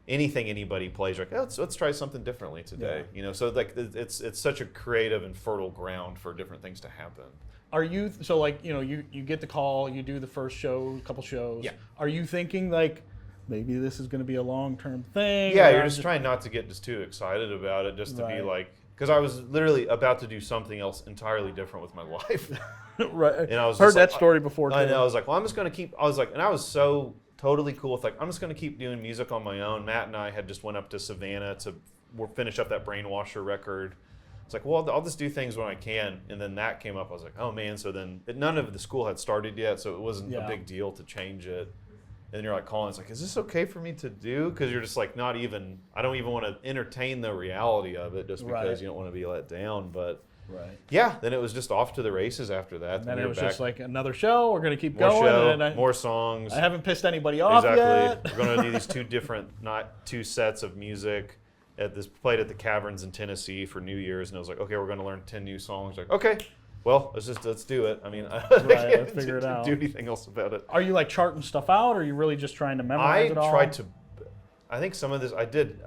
S2: anything anybody plays, like, let's try something differently today. So like it's such a creative and fertile ground for different things to happen.
S1: Are you so like you get the call, you do the first show, couple shows?
S2: Yeah.
S1: Are you thinking like maybe this is going to be a long-term thing?
S2: Yeah,
S1: or
S2: you're
S1: I'm
S2: just trying not to get just too excited about it, just to be
S1: Right.
S2: like, because I was literally about to do something else entirely different with my life.
S1: right.
S2: And I was
S1: heard
S2: just
S1: that
S2: like,
S1: story before too.
S2: I know. I was like, well, I'm just going to keep. I was like, and I was so totally cool with like, I'm just going to keep doing music on my own. Matt and I had just went up to Savannah to finish up that Brainwasher record. It's like, well, I'll just do things when I can. And then that came up. I was like, oh man. So then none of the school had started yet, so it wasn't a big deal to change it. And then you're like calling. It's like, is this okay for me to do? Because you're just like not even. I don't even want to entertain the reality of it just because
S1: Right.
S2: you don't want to be let down. But
S1: right.
S2: yeah, then it was just off to the races after that.
S1: And then
S2: we
S1: it
S2: were
S1: was
S2: back.
S1: just like another show. We're going to keep
S2: More
S1: going.
S2: show,
S1: and
S2: more songs.
S1: I haven't pissed anybody off
S2: Exactly.
S1: yet.
S2: We're going to do these two sets of music. Played at the Caverns in Tennessee for New Year's, and I was like, okay, we're going to learn 10 new songs. Like, okay, well, let's do it. I mean, I can't
S1: let's figure it out.
S2: do anything else about it.
S1: Are you like charting stuff out, or are you really just trying to memorize it all?
S2: I think some of this, I did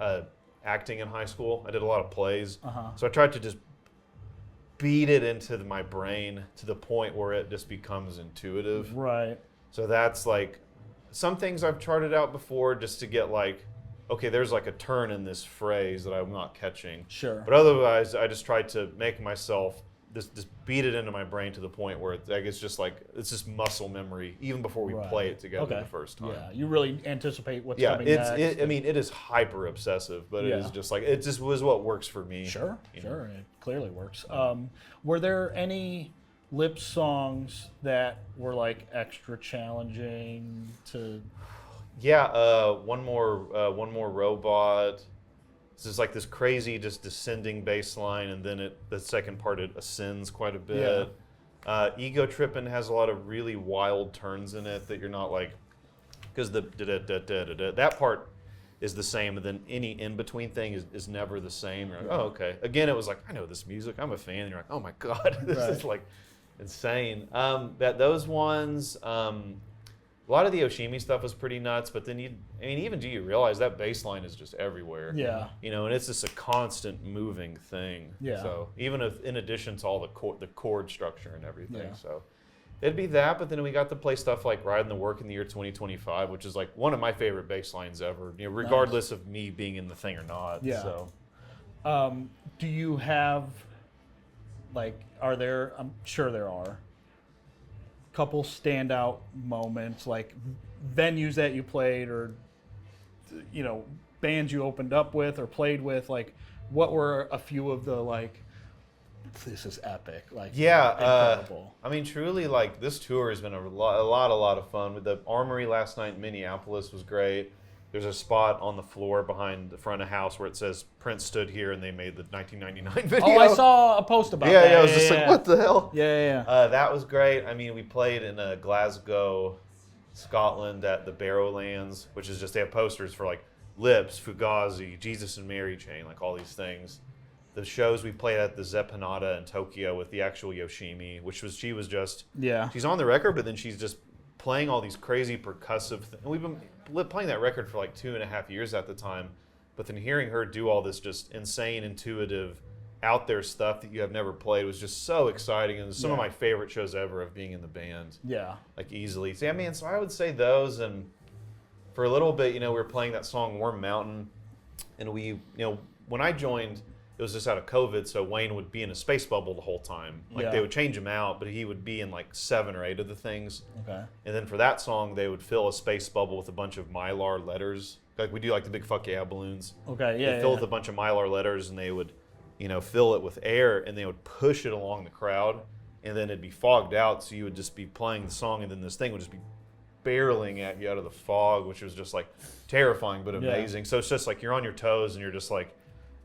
S2: acting in high school. I did a lot of plays.
S1: Uh-huh.
S2: So I tried to just beat it into my brain to the point where it just becomes intuitive.
S1: Right.
S2: So that's like, some things I've charted out before just to get like, okay, there's like a turn in this phrase that I'm not catching.
S1: Sure.
S2: But otherwise, I just tried to make myself just beat it into my brain to the point where it's just like, it's just muscle memory even before we
S1: Right.
S2: play it together
S1: Okay.
S2: the first time.
S1: Yeah, you really anticipate what's
S2: Yeah,
S1: coming
S2: it's.
S1: next.
S2: I mean, it is hyper obsessive, but it
S1: Yeah.
S2: is just like it just was what works for me.
S1: Sure,
S2: you know?
S1: sure. It clearly works. Were there any lip songs that were like extra challenging to?
S2: Yeah, one more robot. This is like this crazy, just descending bass line, and then the second part it ascends quite a bit. Ego Trippin' has a lot of really wild turns in it that you're not like, because that part is the same, and then any in-between thing is never the same. You're like, oh, okay. Again, it was like, I know this music. I'm a fan. And you're like, oh, my God. This is, like, insane. Those ones, a lot of the Yoshimi stuff was pretty nuts, but then even do you realize that bass line is just everywhere?
S1: Yeah.
S2: You know, and it's just a constant moving thing.
S1: Yeah.
S2: So even if, in addition to all the chord structure and everything.
S1: Yeah.
S2: So it'd be that, but then we got to play stuff like Riding the Work in the Year 2025, which is like one of my favorite bass lines ever, you know, regardless of me being in the thing or not.
S1: Yeah.
S2: So.
S1: Do you have, like, I'm sure there are, couple standout moments, like venues that you played or, you know, bands you opened up with or played with, like, what were a few of the, like, this is epic, like, incredible?
S2: I mean, truly, like, this tour has been a lot of fun. With the Armory last night in Minneapolis was great. There's a spot on the floor behind the front of house where it says Prince stood here and they made the 1999 video.
S1: Oh, I saw a post about that.
S2: Yeah, I was just like, what the hell?
S1: Yeah.
S2: That was great. I mean, we played in Glasgow, Scotland at the Barrowlands, which is just, they have posters for like Lips, Fugazi, Jesus and Mary Chain, like all these things. The shows we played at the Zepanata in Tokyo with the actual Yoshimi, she's on the record, but then she's just playing all these crazy percussive things. And we've been playing that record for like 2.5 years at the time, but then hearing her do all this just insane, intuitive, out there stuff that you have never played was just so exciting, and some of my favorite shows ever of being in the band. Yeah. Like, easily. So, I mean, so I would say those, and for a little bit, you know, we were playing that song Warm Mountain, and we, you know, when I joined, it was just out of COVID, so Wayne would be in a space bubble the whole time. Like, they would change him out, but he would be in like 7 or 8 of the things. Okay. And then for that song, they would fill a space bubble with a bunch of Mylar letters. Like, we do like the big fuck yeah balloons. Okay, yeah, They'd fill it with a bunch of Mylar letters, and they would, you know, fill it with air, and they would push it along the crowd, and then it'd be fogged out, so you would just be playing the song, and then this thing would just be barreling at you out of the fog, which was just like terrifying but amazing. So it's just like you're on your toes, and you're just like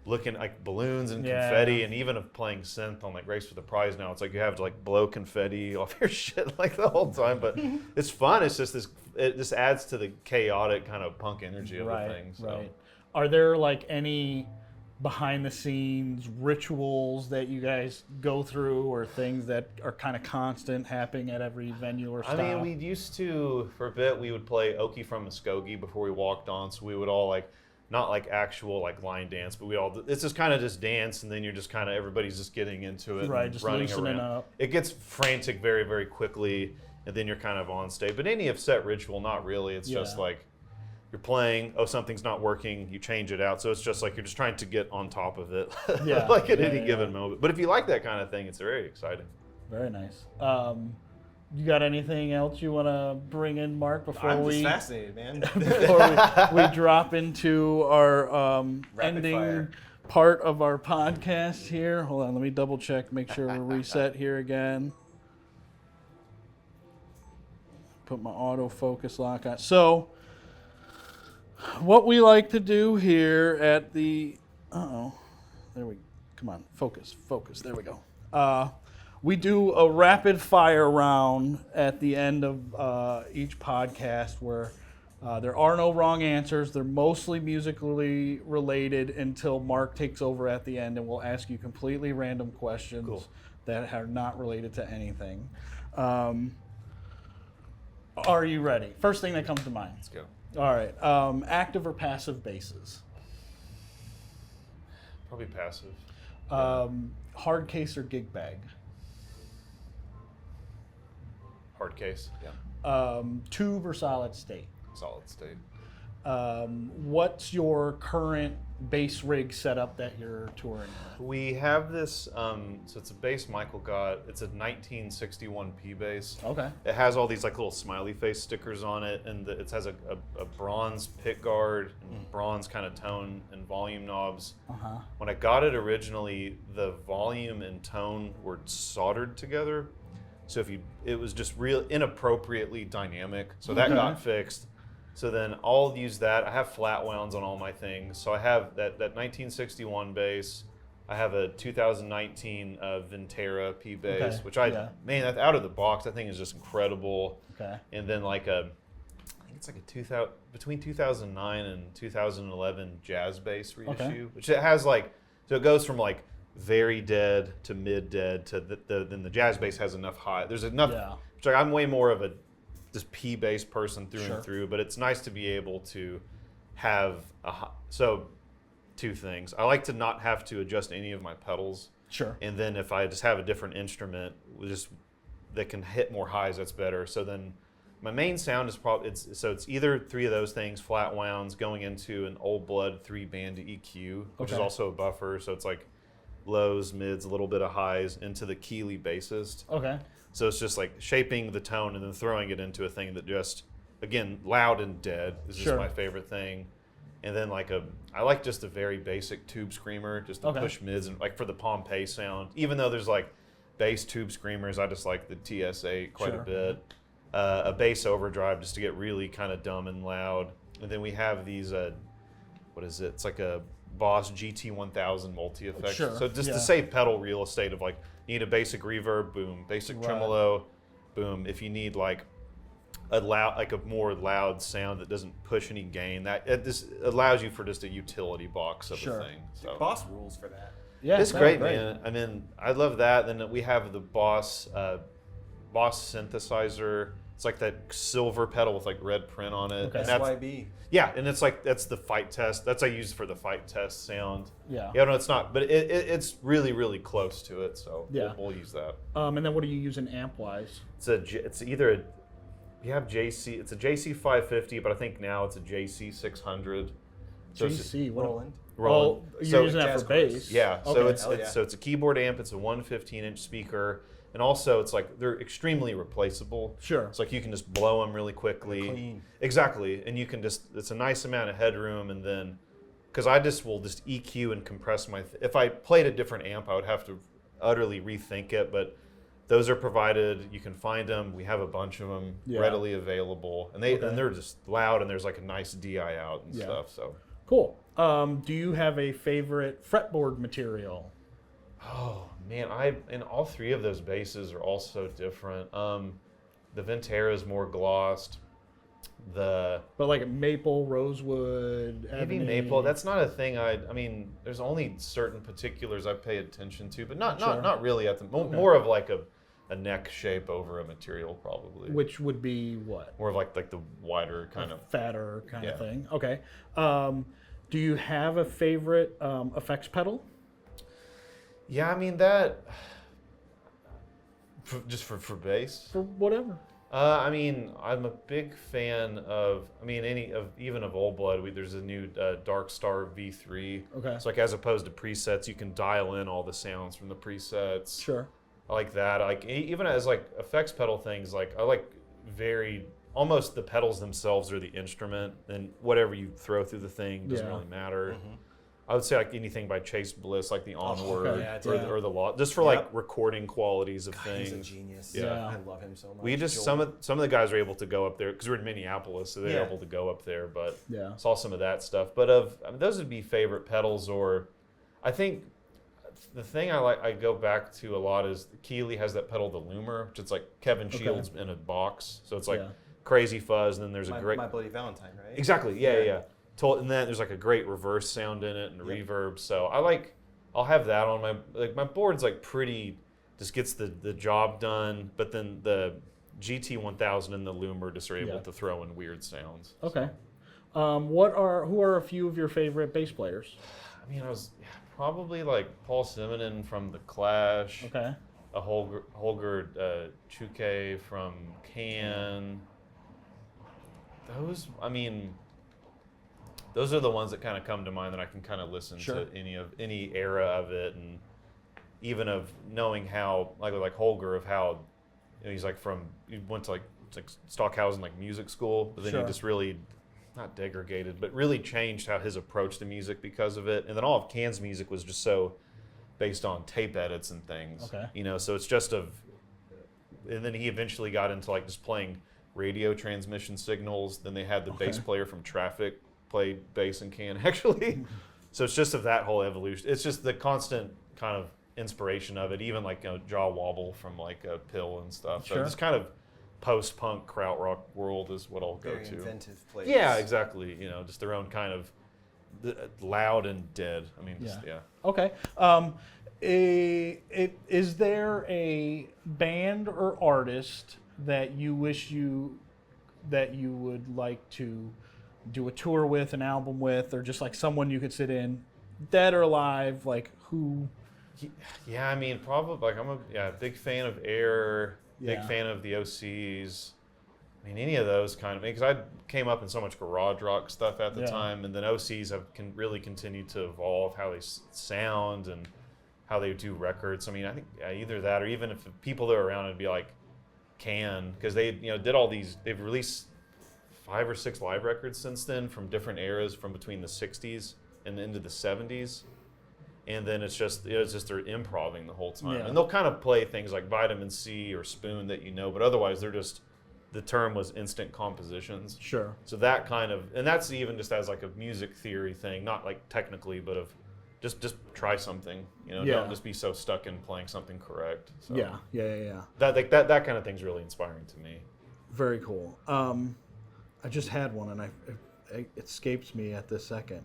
S2: looking like balloons and confetti, and even of playing synth on like Race for the Prize now, it's like you have to like blow confetti off your shit like the whole time, but it's fun. It's just it just adds to the chaotic kind of punk energy of the thing. So. Right.
S1: Are there like any behind the scenes rituals that you guys go through, or things that are kind of constant happening at every venue or stop?
S2: I mean, we used to, for a bit, we would play Okie from Muskogee before we walked on, so we would all like, not like actual like line dance, but it's just kind of just dance, and then you're just kind of, everybody's just getting into it,
S1: right? Just
S2: running
S1: loosening
S2: around.
S1: Up.
S2: It gets frantic very, very quickly, and then you're kind of on stage. But any of set ritual, not really. It's just like you're playing. Oh, something's not working. You change it out. So it's just like you're just trying to get on top of it, like at any given moment. But if you like that kind of thing, it's very exciting.
S1: Very nice. You got anything else you want to bring in, Mark, before
S3: I'm just fascinated, man.
S1: before we drop into our ending part of our podcast here? Hold on, let me double check, make sure we're reset here again. Put my autofocus lock on. So, what we like to do here at the... Come on, focus. There we go. We do a rapid fire round at the end of each podcast where there are no wrong answers. They're mostly musically related until Mark takes over at the end, and we'll ask you completely random questions that are not related to anything. Are you ready? First thing that comes to mind.
S2: Let's go.
S1: All right. Active or passive basses?
S2: Probably passive.
S1: Hard case or gig bag?
S2: Hard case, yeah.
S1: Tube or solid state?
S2: Solid state.
S1: What's your current bass rig setup that you're touring with?
S2: We have this, so it's a bass Michael got. It's a 1961 P bass. Okay. It has all these like little smiley face stickers on it, and it has a bronze pick guard, and bronze kind of tone and volume knobs. Uh-huh. When I got it originally, the volume and tone were soldered together. So it was just real inappropriately dynamic. So that got fixed. So then I'll use that. I have flat wounds on all my things. So I have that 1961 bass. I have a 2019 Vintera P bass, which man, that's out of the box. That thing is just incredible. Okay. And then like it's like a 2000 between 2009 and 2011 jazz bass reissue,
S1: Okay.
S2: which it has like, so it goes from like very dead to mid dead to then the jazz bass has enough high. There's enough.
S1: Yeah.
S2: Which like, I'm way more of a just P bass person through
S1: Sure.
S2: and through, but it's nice to be able to have so two things. I like to not have to adjust any of my pedals.
S1: Sure.
S2: And then if I just have a different instrument just that can hit more highs, that's better. So then my main sound is probably it's either three of those things, flat wounds going into an old blood 3-band EQ, which is
S1: Okay.
S2: also a buffer. So it's like lows, mids, a little bit of highs into the Keeley bassist.
S1: Okay.
S2: So it's just like shaping the tone and then throwing it into a thing that just, again, loud and dead is just
S1: Sure.
S2: my favorite thing. And then I like just a very basic tube screamer, just to
S1: Okay.
S2: push mids and like for the Pompeii sound. Even though there's like bass tube screamers, I just like the TS8 quite
S1: Sure.
S2: a bit. A bass overdrive just to get really kind of dumb and loud. And then we have these, what is it? It's like a Boss GT1000 multi-effects.
S1: Sure,
S2: So just
S1: yeah.
S2: to save pedal real estate of like, you need a basic reverb, boom. Basic
S1: Right.
S2: tremolo, boom. If you need like a more loud sound that doesn't push any gain, this allows you for just a utility box of
S1: Sure.
S2: a thing. So
S3: Boss rules for that.
S1: Yeah.
S2: it's
S1: no,
S2: great, man. I mean, I love that. Then we have the Boss synthesizer. It's like that silver pedal with like red print on it.
S1: Okay.
S2: And that's,
S3: SYB.
S2: yeah, and it's like that's the fight test. That's I use for the fight test sound.
S1: Yeah.
S2: Yeah, no, it's not, but it's really really close to it. So
S1: Yeah.
S2: we'll use that.
S1: And then what are you using amp wise?
S2: It's either you have JC. It's a JC 550, but I think now it's a JC 600. So it's
S1: JC. What?
S3: Roland.
S2: Roland.
S1: Oh, you're
S2: So-
S1: using that
S3: Jazz
S1: for
S3: chorus.
S1: bass.
S2: Yeah, so
S1: Okay.
S2: it's
S3: Hell yeah.
S2: so it's a keyboard amp. It's a 115-inch speaker, and also it's like they're extremely replaceable.
S1: Sure.
S2: It's like you can just blow them really quickly.
S3: Clean.
S2: Exactly, and you can it's a nice amount of headroom, and then because I just will just EQ and compress my. If I played a different amp, I would have to utterly rethink it, but. Those are provided. You can find them. We have a bunch of them
S1: Yeah.
S2: readily available, and
S1: Okay.
S2: they're just loud. And there's like a nice DI out and
S1: Yeah.
S2: stuff. So,
S1: Cool. Do you have a favorite fretboard material?
S2: oh man, and all three of those basses are all so different. The Ventera is more glossed. The
S1: But like maple, rosewood,
S2: maybe
S1: ebony.
S2: maple. That's not a thing. I mean, there's only certain particulars I pay attention to, but not
S1: Sure.
S2: not really at the more of like a neck shape over a material probably.
S1: Which would be what?
S2: More of like the wider kind of.
S1: Fatter kind of
S2: Yeah.
S1: thing. Okay. Do you have a favorite effects pedal?
S2: Yeah, I mean that. Just for bass.
S1: For whatever.
S2: I mean, I'm a big fan of. I mean, even of Old Blood. There's a new Dark Star V3.
S1: Okay.
S2: So like as opposed to presets, you can dial in all the sounds from the presets.
S1: Sure.
S2: I like that. Like even as like effects pedal things, like I like almost the pedals themselves are the instrument, and whatever you throw through the thing doesn't
S1: Yeah.
S2: really matter.
S3: Mhm.
S2: I would say like anything by Chase Bliss, like the Onward
S1: okay.
S3: Yeah,
S1: yeah.
S2: or the Law, just for
S3: Yep.
S2: like recording qualities of
S3: God, he's a
S2: things.
S3: genius.
S2: Yeah.
S3: I love him so much.
S2: We just
S3: Joel.
S2: some of the guys were able to go up there because we're in Minneapolis, so they're
S3: Yeah.
S2: able to go up there. But
S1: Yeah.
S2: saw some of that stuff. But those would be favorite pedals, or I think the thing I go back to a lot is Keeley has that pedal, the Loomer, which it's like Kevin
S1: Okay.
S2: Shields in a box. So it's like
S1: Yeah.
S2: crazy fuzz, and then there's
S3: my,
S2: a great
S3: My Bloody Valentine, right?
S2: exactly yeah.
S3: Yeah.
S2: And then there's like a great reverse sound in it and
S3: Yep.
S2: reverb. So I'll have that on my board's like pretty, just gets the job done. But then the GT1000 and the Loomer just are able
S1: Yeah.
S2: to throw in weird sounds.
S1: Okay. Who are a few of your favorite bass players?
S2: I mean, probably like Paul Simonon from The Clash,
S1: Okay.
S2: a Holger Chuke from Can. Those are the ones that kind of come to mind that I can kind of listen
S1: Sure.
S2: to any era of it, and even of knowing how like Holger of how he's like he went to like Stockhausen like music school, but then
S1: Sure.
S2: he just really not degraded, but really changed how his approach to music because of it. And then all of Can's music was just so based on tape edits and things.
S1: Okay.
S2: So it's just and then he eventually got into like just playing radio transmission signals. Then they had the bass
S1: Okay.
S2: player from Traffic played bass in Can actually. So it's just of that whole evolution. It's just the constant kind of inspiration of it, even like Jaw Wobble from like a Pill and stuff. So
S1: Sure.
S2: just kind of post-punk krautrock world is what I'll go
S3: Very
S2: to.
S3: inventive place.
S2: Yeah, exactly. You know, just their own kind of loud and dead. I mean, just, yeah.
S1: Okay. Is there a band or artist that you wish that you would like to do a tour with, an album with, or just like someone you could sit in, dead or alive, like who?
S2: Yeah, I mean, probably like I'm a big fan of Air, big
S1: Yeah.
S2: fan of the OCs. I mean, any of those kind of, because I came up in so much garage rock stuff at the
S1: Yeah.
S2: time, and then OCs have really continued to evolve how they sound and how they do records. I mean, I think either that or even if people that are around, it'd be like Can, because they did all these. They've released 5 or 6 live records since then from different eras, from between the '60s and into the '70s. And then it's just they're improvising the whole time,
S1: Yeah.
S2: and they'll kind of play things like Vitamin C or Spoon that but otherwise they're just, the term was instant compositions.
S1: Sure.
S2: So that kind of, and that's even just as like a music theory thing, not like technically, but of just try something.
S1: Yeah.
S2: Don't just be so stuck in playing something correct. So
S1: Yeah.
S2: That kind of thing's really inspiring to me.
S1: Very cool. I just had one, and it escapes me at this second.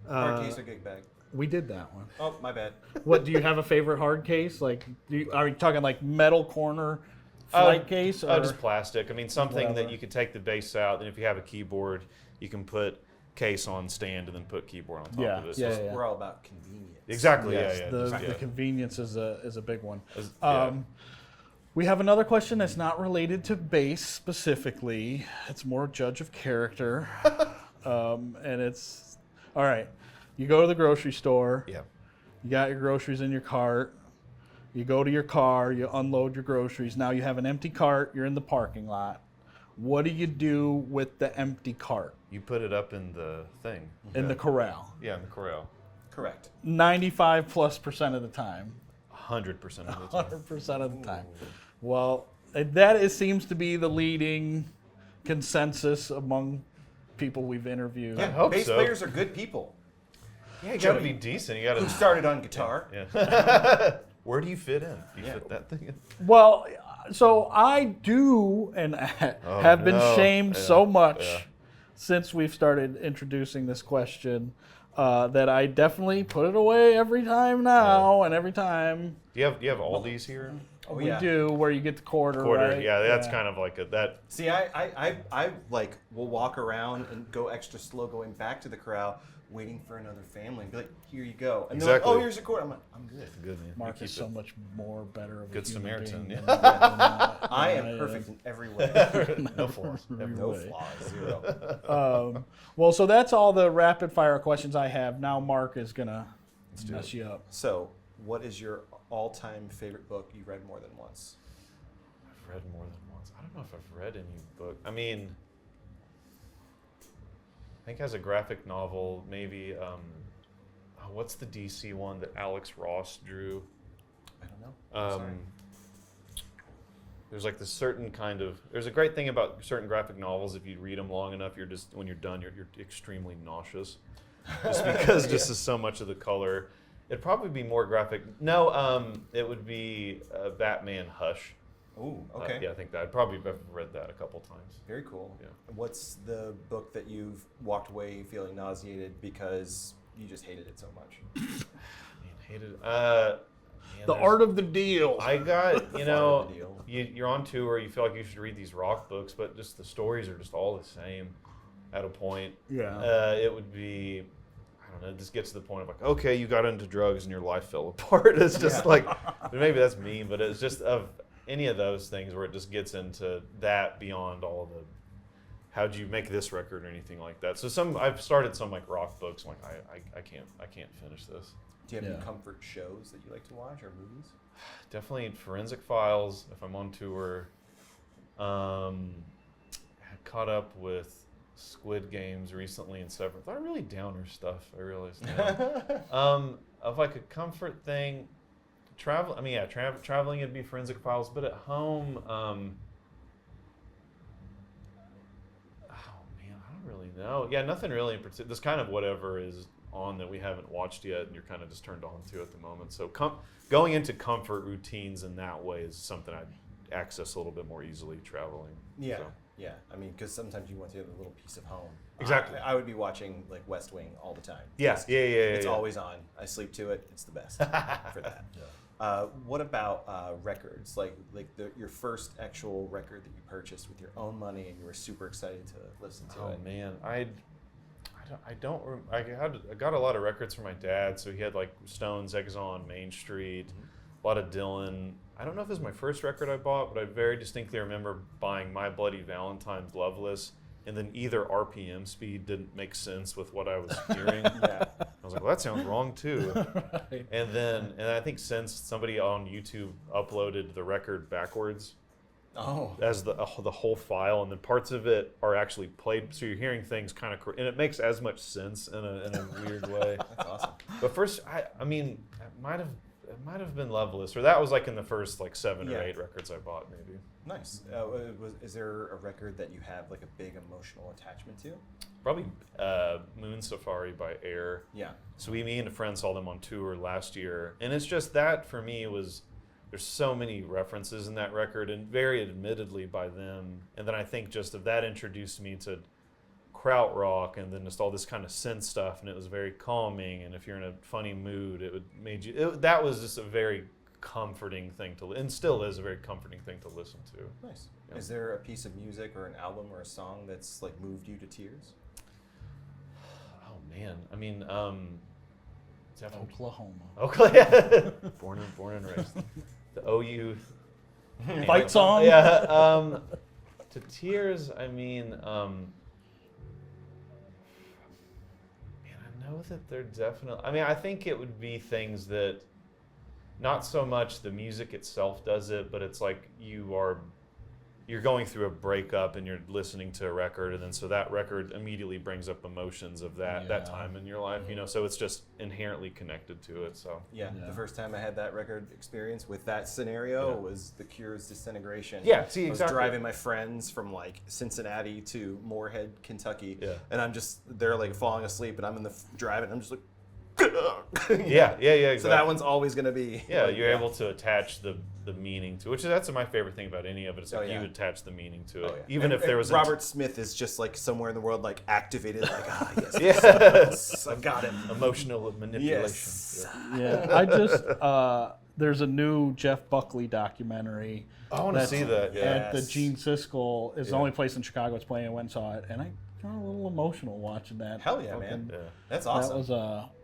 S3: Hard case or gig bag?
S1: We did that one.
S3: Oh, my bad.
S1: What do you have a favorite hard case? Like, are you talking like metal corner flight case? Or?
S2: Just plastic. I mean, something
S1: Whatever.
S2: that you could take the bass out, and if you have a keyboard, you can put case on stand and then put keyboard on top
S1: Yeah,
S2: of it.
S1: yeah,
S2: So
S1: yeah.
S3: We're all about convenience.
S2: Exactly.
S1: Yes,
S2: Yeah.
S1: the
S2: Yeah.
S1: convenience is a big one.
S2: Yeah.
S1: We have another question that's not related to bass specifically. It's more judge of character. And it's, all right, you go to the grocery store.
S2: Yeah.
S1: You got your groceries in your cart. You go to your car. You unload your groceries. Now you have an empty cart. You're in the parking lot. What do you do with the empty cart?
S2: You put it up in the thing.
S1: In the corral.
S2: Yeah, in the corral.
S3: Correct.
S1: 95+% of the time.
S2: 100% of the time.
S1: 100% of the time. Well, that seems to be the leading consensus among people we've interviewed.
S2: I hope
S3: Bass
S2: so.
S3: players are good people.
S2: Yeah, you gotta be decent. You
S3: Who
S2: gotta.
S3: started on guitar?
S2: Yeah. Where do you fit in? Do you fit that thing in?
S1: Well, so I do and have been
S2: no.
S1: shamed
S2: Yeah,
S1: so much
S2: yeah.
S1: since we've started introducing this question that I definitely put it away every time now, and every time
S2: Do you have all these here?
S3: Oh,
S1: we
S3: yeah.
S1: do, where you get the quarter,
S2: Quarter.
S1: right?
S2: Yeah, that's kind of like that.
S3: See, I like will walk around and go extra slow going back to the corral, waiting for another family and be like, here you go. And they're like,
S2: Exactly.
S3: oh, here's a quarter. I'm like, I'm good.
S2: Good man.
S1: Mark
S2: You
S1: is
S2: keep
S1: so
S2: it.
S1: much more better of a
S2: Good
S1: human
S2: Samaritan,
S1: being
S2: yeah.
S1: than
S3: I am
S1: am.
S3: perfect in every way.
S2: No flaws.
S3: No
S1: way.
S3: flaws. Zero.
S1: Well, so that's all the rapid fire questions I have. Now Mark is gonna mess you up.
S3: So, what is your all-time favorite book you read more than once?
S2: I've read more than once. I don't know if I've read any book. I mean, I think as a graphic novel, maybe. What's the DC one that Alex Ross drew?
S3: I don't know. Sorry.
S2: There's like this certain kind of. There's a great thing about certain graphic novels. If you read them long enough, you're just when you're done, you're extremely nauseous, just because just is so much of the color. It'd probably be more graphic. No, it would be Batman Hush.
S3: Ooh, okay.
S2: Yeah, I think that I'd probably have read that a couple times.
S3: Very cool.
S2: Yeah.
S3: What's the book that you've walked away feeling nauseated because you just hated it so much?
S2: Man, hated.
S1: The art of the deal.
S2: I got,
S3: The fun of the deal.
S2: you're on tour, you feel like you should read these rock books, but just the stories are just all the same at a point.
S1: Yeah.
S2: It would be, I don't know, it just gets to the point of like, okay, you got into drugs and your life fell apart. It's just like, maybe that's mean, but it's just of any of those things where it just gets into that beyond all the, how'd you make this record or anything like that. So I've started some like rock books. I'm like, I can't finish this.
S3: Do you have
S1: Yeah.
S3: any comfort shows that you like to watch or movies?
S2: Definitely Forensic Files if I'm on tour. Had caught up with Squid Games recently and Severance. They're really downer stuff, I realized now. Of like a comfort thing, traveling it'd be Forensic Files, but at home, oh man, I don't really know. Yeah, nothing really in particular. This kind of whatever is on that we haven't watched yet and you're kind of just turned on to at the moment. So going into comfort routines in that way is something I access a little bit more easily traveling.
S3: Yeah,
S2: So.
S3: yeah. I mean, because sometimes you want to have a little piece of home.
S2: Exactly.
S3: I would be watching like West Wing all the time.
S2: Yeah.
S3: It's always on. I sleep to it. It's the best for that.
S1: Yeah.
S3: What about records? Like your first actual record that you purchased with your own money and you were super excited to listen to it.
S2: Oh man, I got a lot of records from my dad. So he had like Stones, Exxon, Main Street, a lot of Dylan. I don't know if this was my first record I bought, but I very distinctly remember buying My Bloody Valentine's Loveless, and then either RPM speed didn't make sense with what I was hearing.
S3: Yeah.
S2: I was like, well, that sounds wrong too.
S1: Right.
S2: And I think since somebody on YouTube uploaded the record backwards
S3: Oh.
S2: as the whole file, and then parts of it are actually played, so you're hearing things kind of, and it makes as much sense in a weird way.
S3: That's awesome.
S2: But first, I mean, it might have been Loveless, or that was like in the first like 7 or 8 records I bought, maybe.
S3: Nice. Is there a record that you have like a big emotional attachment to?
S2: Probably Moon Safari by Air.
S3: Yeah.
S2: So me and a friend saw them on tour last year, and it's just that for me was, there's so many references in that record, and very admittedly by them. And then I think just of that introduced me to krautrock, and then just all this kind of synth stuff, and it was very calming. And if you're in a funny mood, that was just a very comforting thing and still is a very comforting thing to listen to.
S3: Nice.
S2: Yeah.
S3: Is there a piece of music or an album or a song that's like moved you to tears?
S2: Oh man, I mean, definitely
S1: Oklahoma.
S2: born and raised. The OU
S1: Fight song.
S2: Yeah. To tears, I mean, man, I know that they're definitely. I mean, I think it would be things that, not so much the music itself does it, but it's like you're going through a breakup and you're listening to a record, and then so that record immediately brings up emotions of that time in your life, you know, so it's just inherently connected to it. So
S3: Yeah. The first time I had that record experience with that scenario was The Cure's Disintegration.
S2: Yeah, see,
S3: I was
S2: exactly.
S3: driving my friends from like Cincinnati to Moorhead, Kentucky,
S2: Yeah.
S3: and they're like falling asleep, and I'm in the driving, I'm just like,
S2: yeah, exactly.
S3: So that one's always going to be.
S2: Yeah, you're able to attach the meaning to it, that's my favorite thing about any of it. It's like
S3: yeah.
S2: you attach the meaning to it,
S3: Oh, yeah.
S2: even if there was
S3: Robert Smith is just like somewhere in the world, like activated, like yes,
S2: yes,
S3: I got him.
S2: emotional manipulation.
S3: Yes.
S1: Yeah, I just there's a new Jeff Buckley documentary.
S2: I want to
S1: that's
S2: see that. Yeah.
S1: At the
S3: Yes.
S1: Gene Siskel is the
S2: Yeah.
S1: only place in Chicago it's playing. I went and saw it, and I got a little emotional watching that.
S3: Hell yeah, man.
S2: Yeah.
S3: That's
S1: That
S3: awesome.
S1: was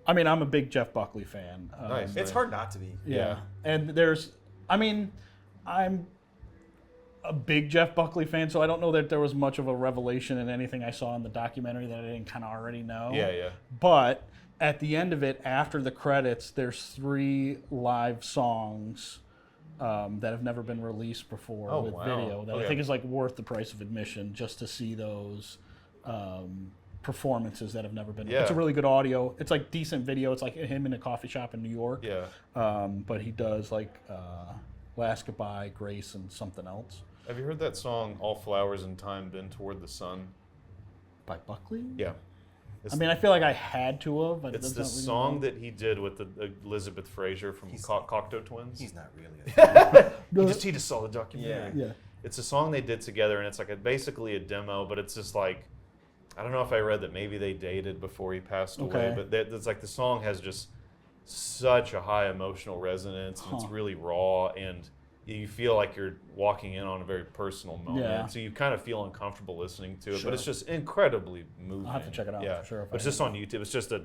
S1: I mean, I'm a big Jeff Buckley fan.
S2: Nice.
S3: It's hard not to be.
S1: Yeah. And I'm a big Jeff Buckley fan, so I don't know that there was much of a revelation in anything I saw in the documentary that I didn't kind of already know.
S2: Yeah.
S1: But at the end of it, after the credits, there's 3 live songs that have never been released before
S2: Oh,
S1: with
S2: wow.
S1: video that
S2: Okay.
S1: I think is like worth the price of admission just to see those performances that have never been.
S2: Yeah.
S1: It's a really good audio. It's like decent video. It's like him in a coffee shop in New York.
S2: Yeah.
S1: But he does like Last Goodbye, Grace, and something else
S2: Have you heard that song "All Flowers in Time Bend Toward the Sun"?
S1: by Buckley.
S2: Yeah.
S1: I mean, I feel like I had to have. But
S2: It's
S1: it
S2: the
S1: doesn't really
S2: song
S1: know.
S2: that he did with the Elizabeth Fraser from Cocteau Twins.
S3: He's not really.
S2: He just saw the documentary.
S1: Yeah.
S2: It's a song they did together, and it's like basically a demo, but it's just like, I don't know if I read that maybe they dated before he passed away,
S1: Okay.
S2: but it's like the song has just such a high emotional resonance, and it's really raw, and you feel like you're walking in on a very personal moment.
S1: Yeah.
S2: So you kind of feel uncomfortable listening to it,
S1: Sure.
S2: but it's just incredibly moving.
S1: I'll have to check it out
S2: Yeah.
S1: for sure if
S2: But it's
S1: I
S2: just on YouTube. It's just a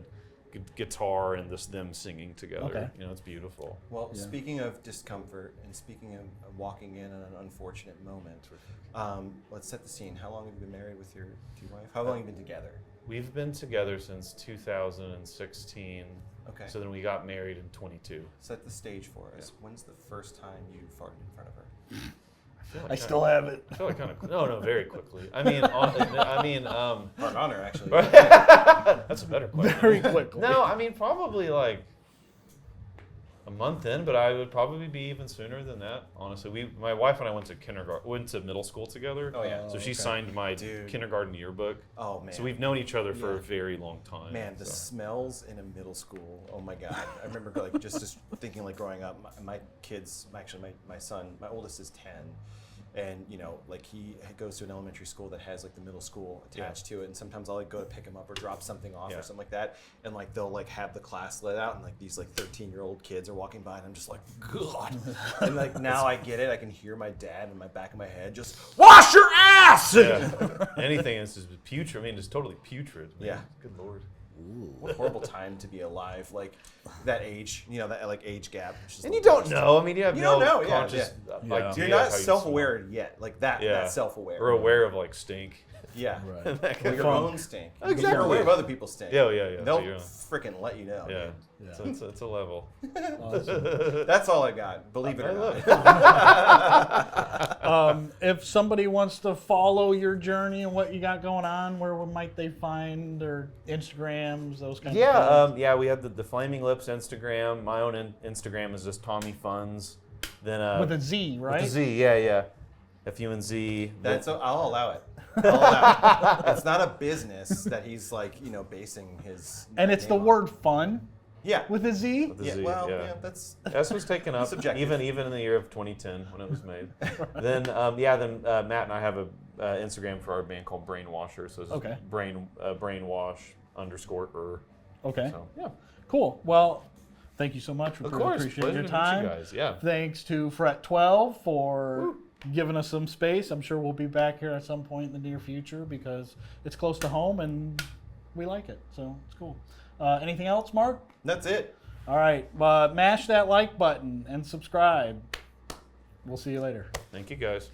S2: guitar and them singing together.
S1: Okay.
S2: You know, it's beautiful.
S3: Well,
S1: Yeah.
S3: speaking of discomfort and speaking of walking in on an unfortunate moment, let's set the scene. How long have you been married with your wife? How long have you been together?
S2: We've been together since 2016.
S3: Okay.
S2: So then we got married in 22.
S3: Set the stage for us. When's the first time you farted in front of her?
S1: I still have it.
S2: I feel like kind of no, very quickly. I mean,
S3: Hard on her, actually.
S2: that's a better question.
S1: Very quickly.
S2: No, I mean probably like a month in, but I would probably be even sooner than that. Honestly, my wife and I went to middle school together.
S3: Oh yeah.
S2: So she
S1: okay.
S2: signed my
S3: Dude.
S2: kindergarten yearbook.
S3: Oh man.
S2: So we've known each other for
S3: Yeah.
S2: a very long time.
S3: Man, the
S2: so.
S3: smells in a middle school. Oh my god! I remember like just thinking like growing up. My kids, actually my son, my oldest is 10, and you know like he goes to an elementary school that has like the middle school attached to it. And sometimes I'll like go to pick him up or drop something off or something like that. And like they'll like have the class let out, and like these like 13-year-old kids are walking by, and I'm just like, God. And like now I get it. I can hear my dad in my back of my head just wash your ass.
S2: Yeah. Anything is just putrid. I mean, it's totally putrid. Man.
S3: Yeah.
S2: Good Lord.
S3: What a horrible time to be alive, like that age, you know, that like age gap. It's just
S2: And
S3: the
S2: you don't
S3: worst.
S2: know. I mean, you have
S3: You
S2: no
S3: don't know, yeah,
S2: conscious
S1: yeah.
S2: idea
S3: You're not
S2: how you
S3: self-aware yet, like that.
S2: smell.
S3: That's self-aware.
S2: We're aware of like stink.
S3: Yeah.
S1: Right.
S2: That kind
S3: Well,
S2: of
S3: your
S1: Fun.
S3: own stink.
S2: Exactly.
S3: You're aware of other people's stink.
S2: Yeah, yeah.
S3: They'll
S2: So you're-
S3: freaking let you know.
S2: yeah.
S1: Yeah.
S2: So it's a level.
S1: Awesome.
S3: That's all I got. Believe it
S2: I
S3: or
S2: love
S3: not.
S1: If somebody wants to follow your journey and what you got going on, where might they find their Instagrams, those kind of things?
S2: Yeah. We have the Flaming Lips Instagram. My own Instagram is just Tommy Funds. Then
S1: With a Z, right?
S2: with a Z, yeah. FUNZ.
S3: I'll allow it. I'll allow it. It's not a business that he's like, you know, basing his.
S1: And it's the
S3: name on.
S1: word fun
S3: Yeah.
S1: with a Z?
S2: With the
S3: Yeah.
S2: Z,
S3: Well,
S2: yeah.
S3: yeah. That's.
S2: This was taken up
S3: Subjective.
S2: even in the year of 2010 when it was made. Then Matt and I have a Instagram for our band called Brainwasher. So it's
S1: Okay.
S2: brainwash _
S1: Okay.
S2: So yeah,
S1: Cool. Well, thank you so much. We
S2: of
S1: really
S2: course.
S1: appreciate
S2: Pleasure
S1: your
S2: to meet
S1: time.
S2: you guys. Yeah.
S1: Thanks to Fret 12 for giving us some space. I'm sure we'll be back here at some point in the near future because it's close to home and we like it. So it's cool. Anything else, Mark?
S3: That's it.
S1: All right. Mash that like button and subscribe. We'll see you later.
S2: Thank you guys.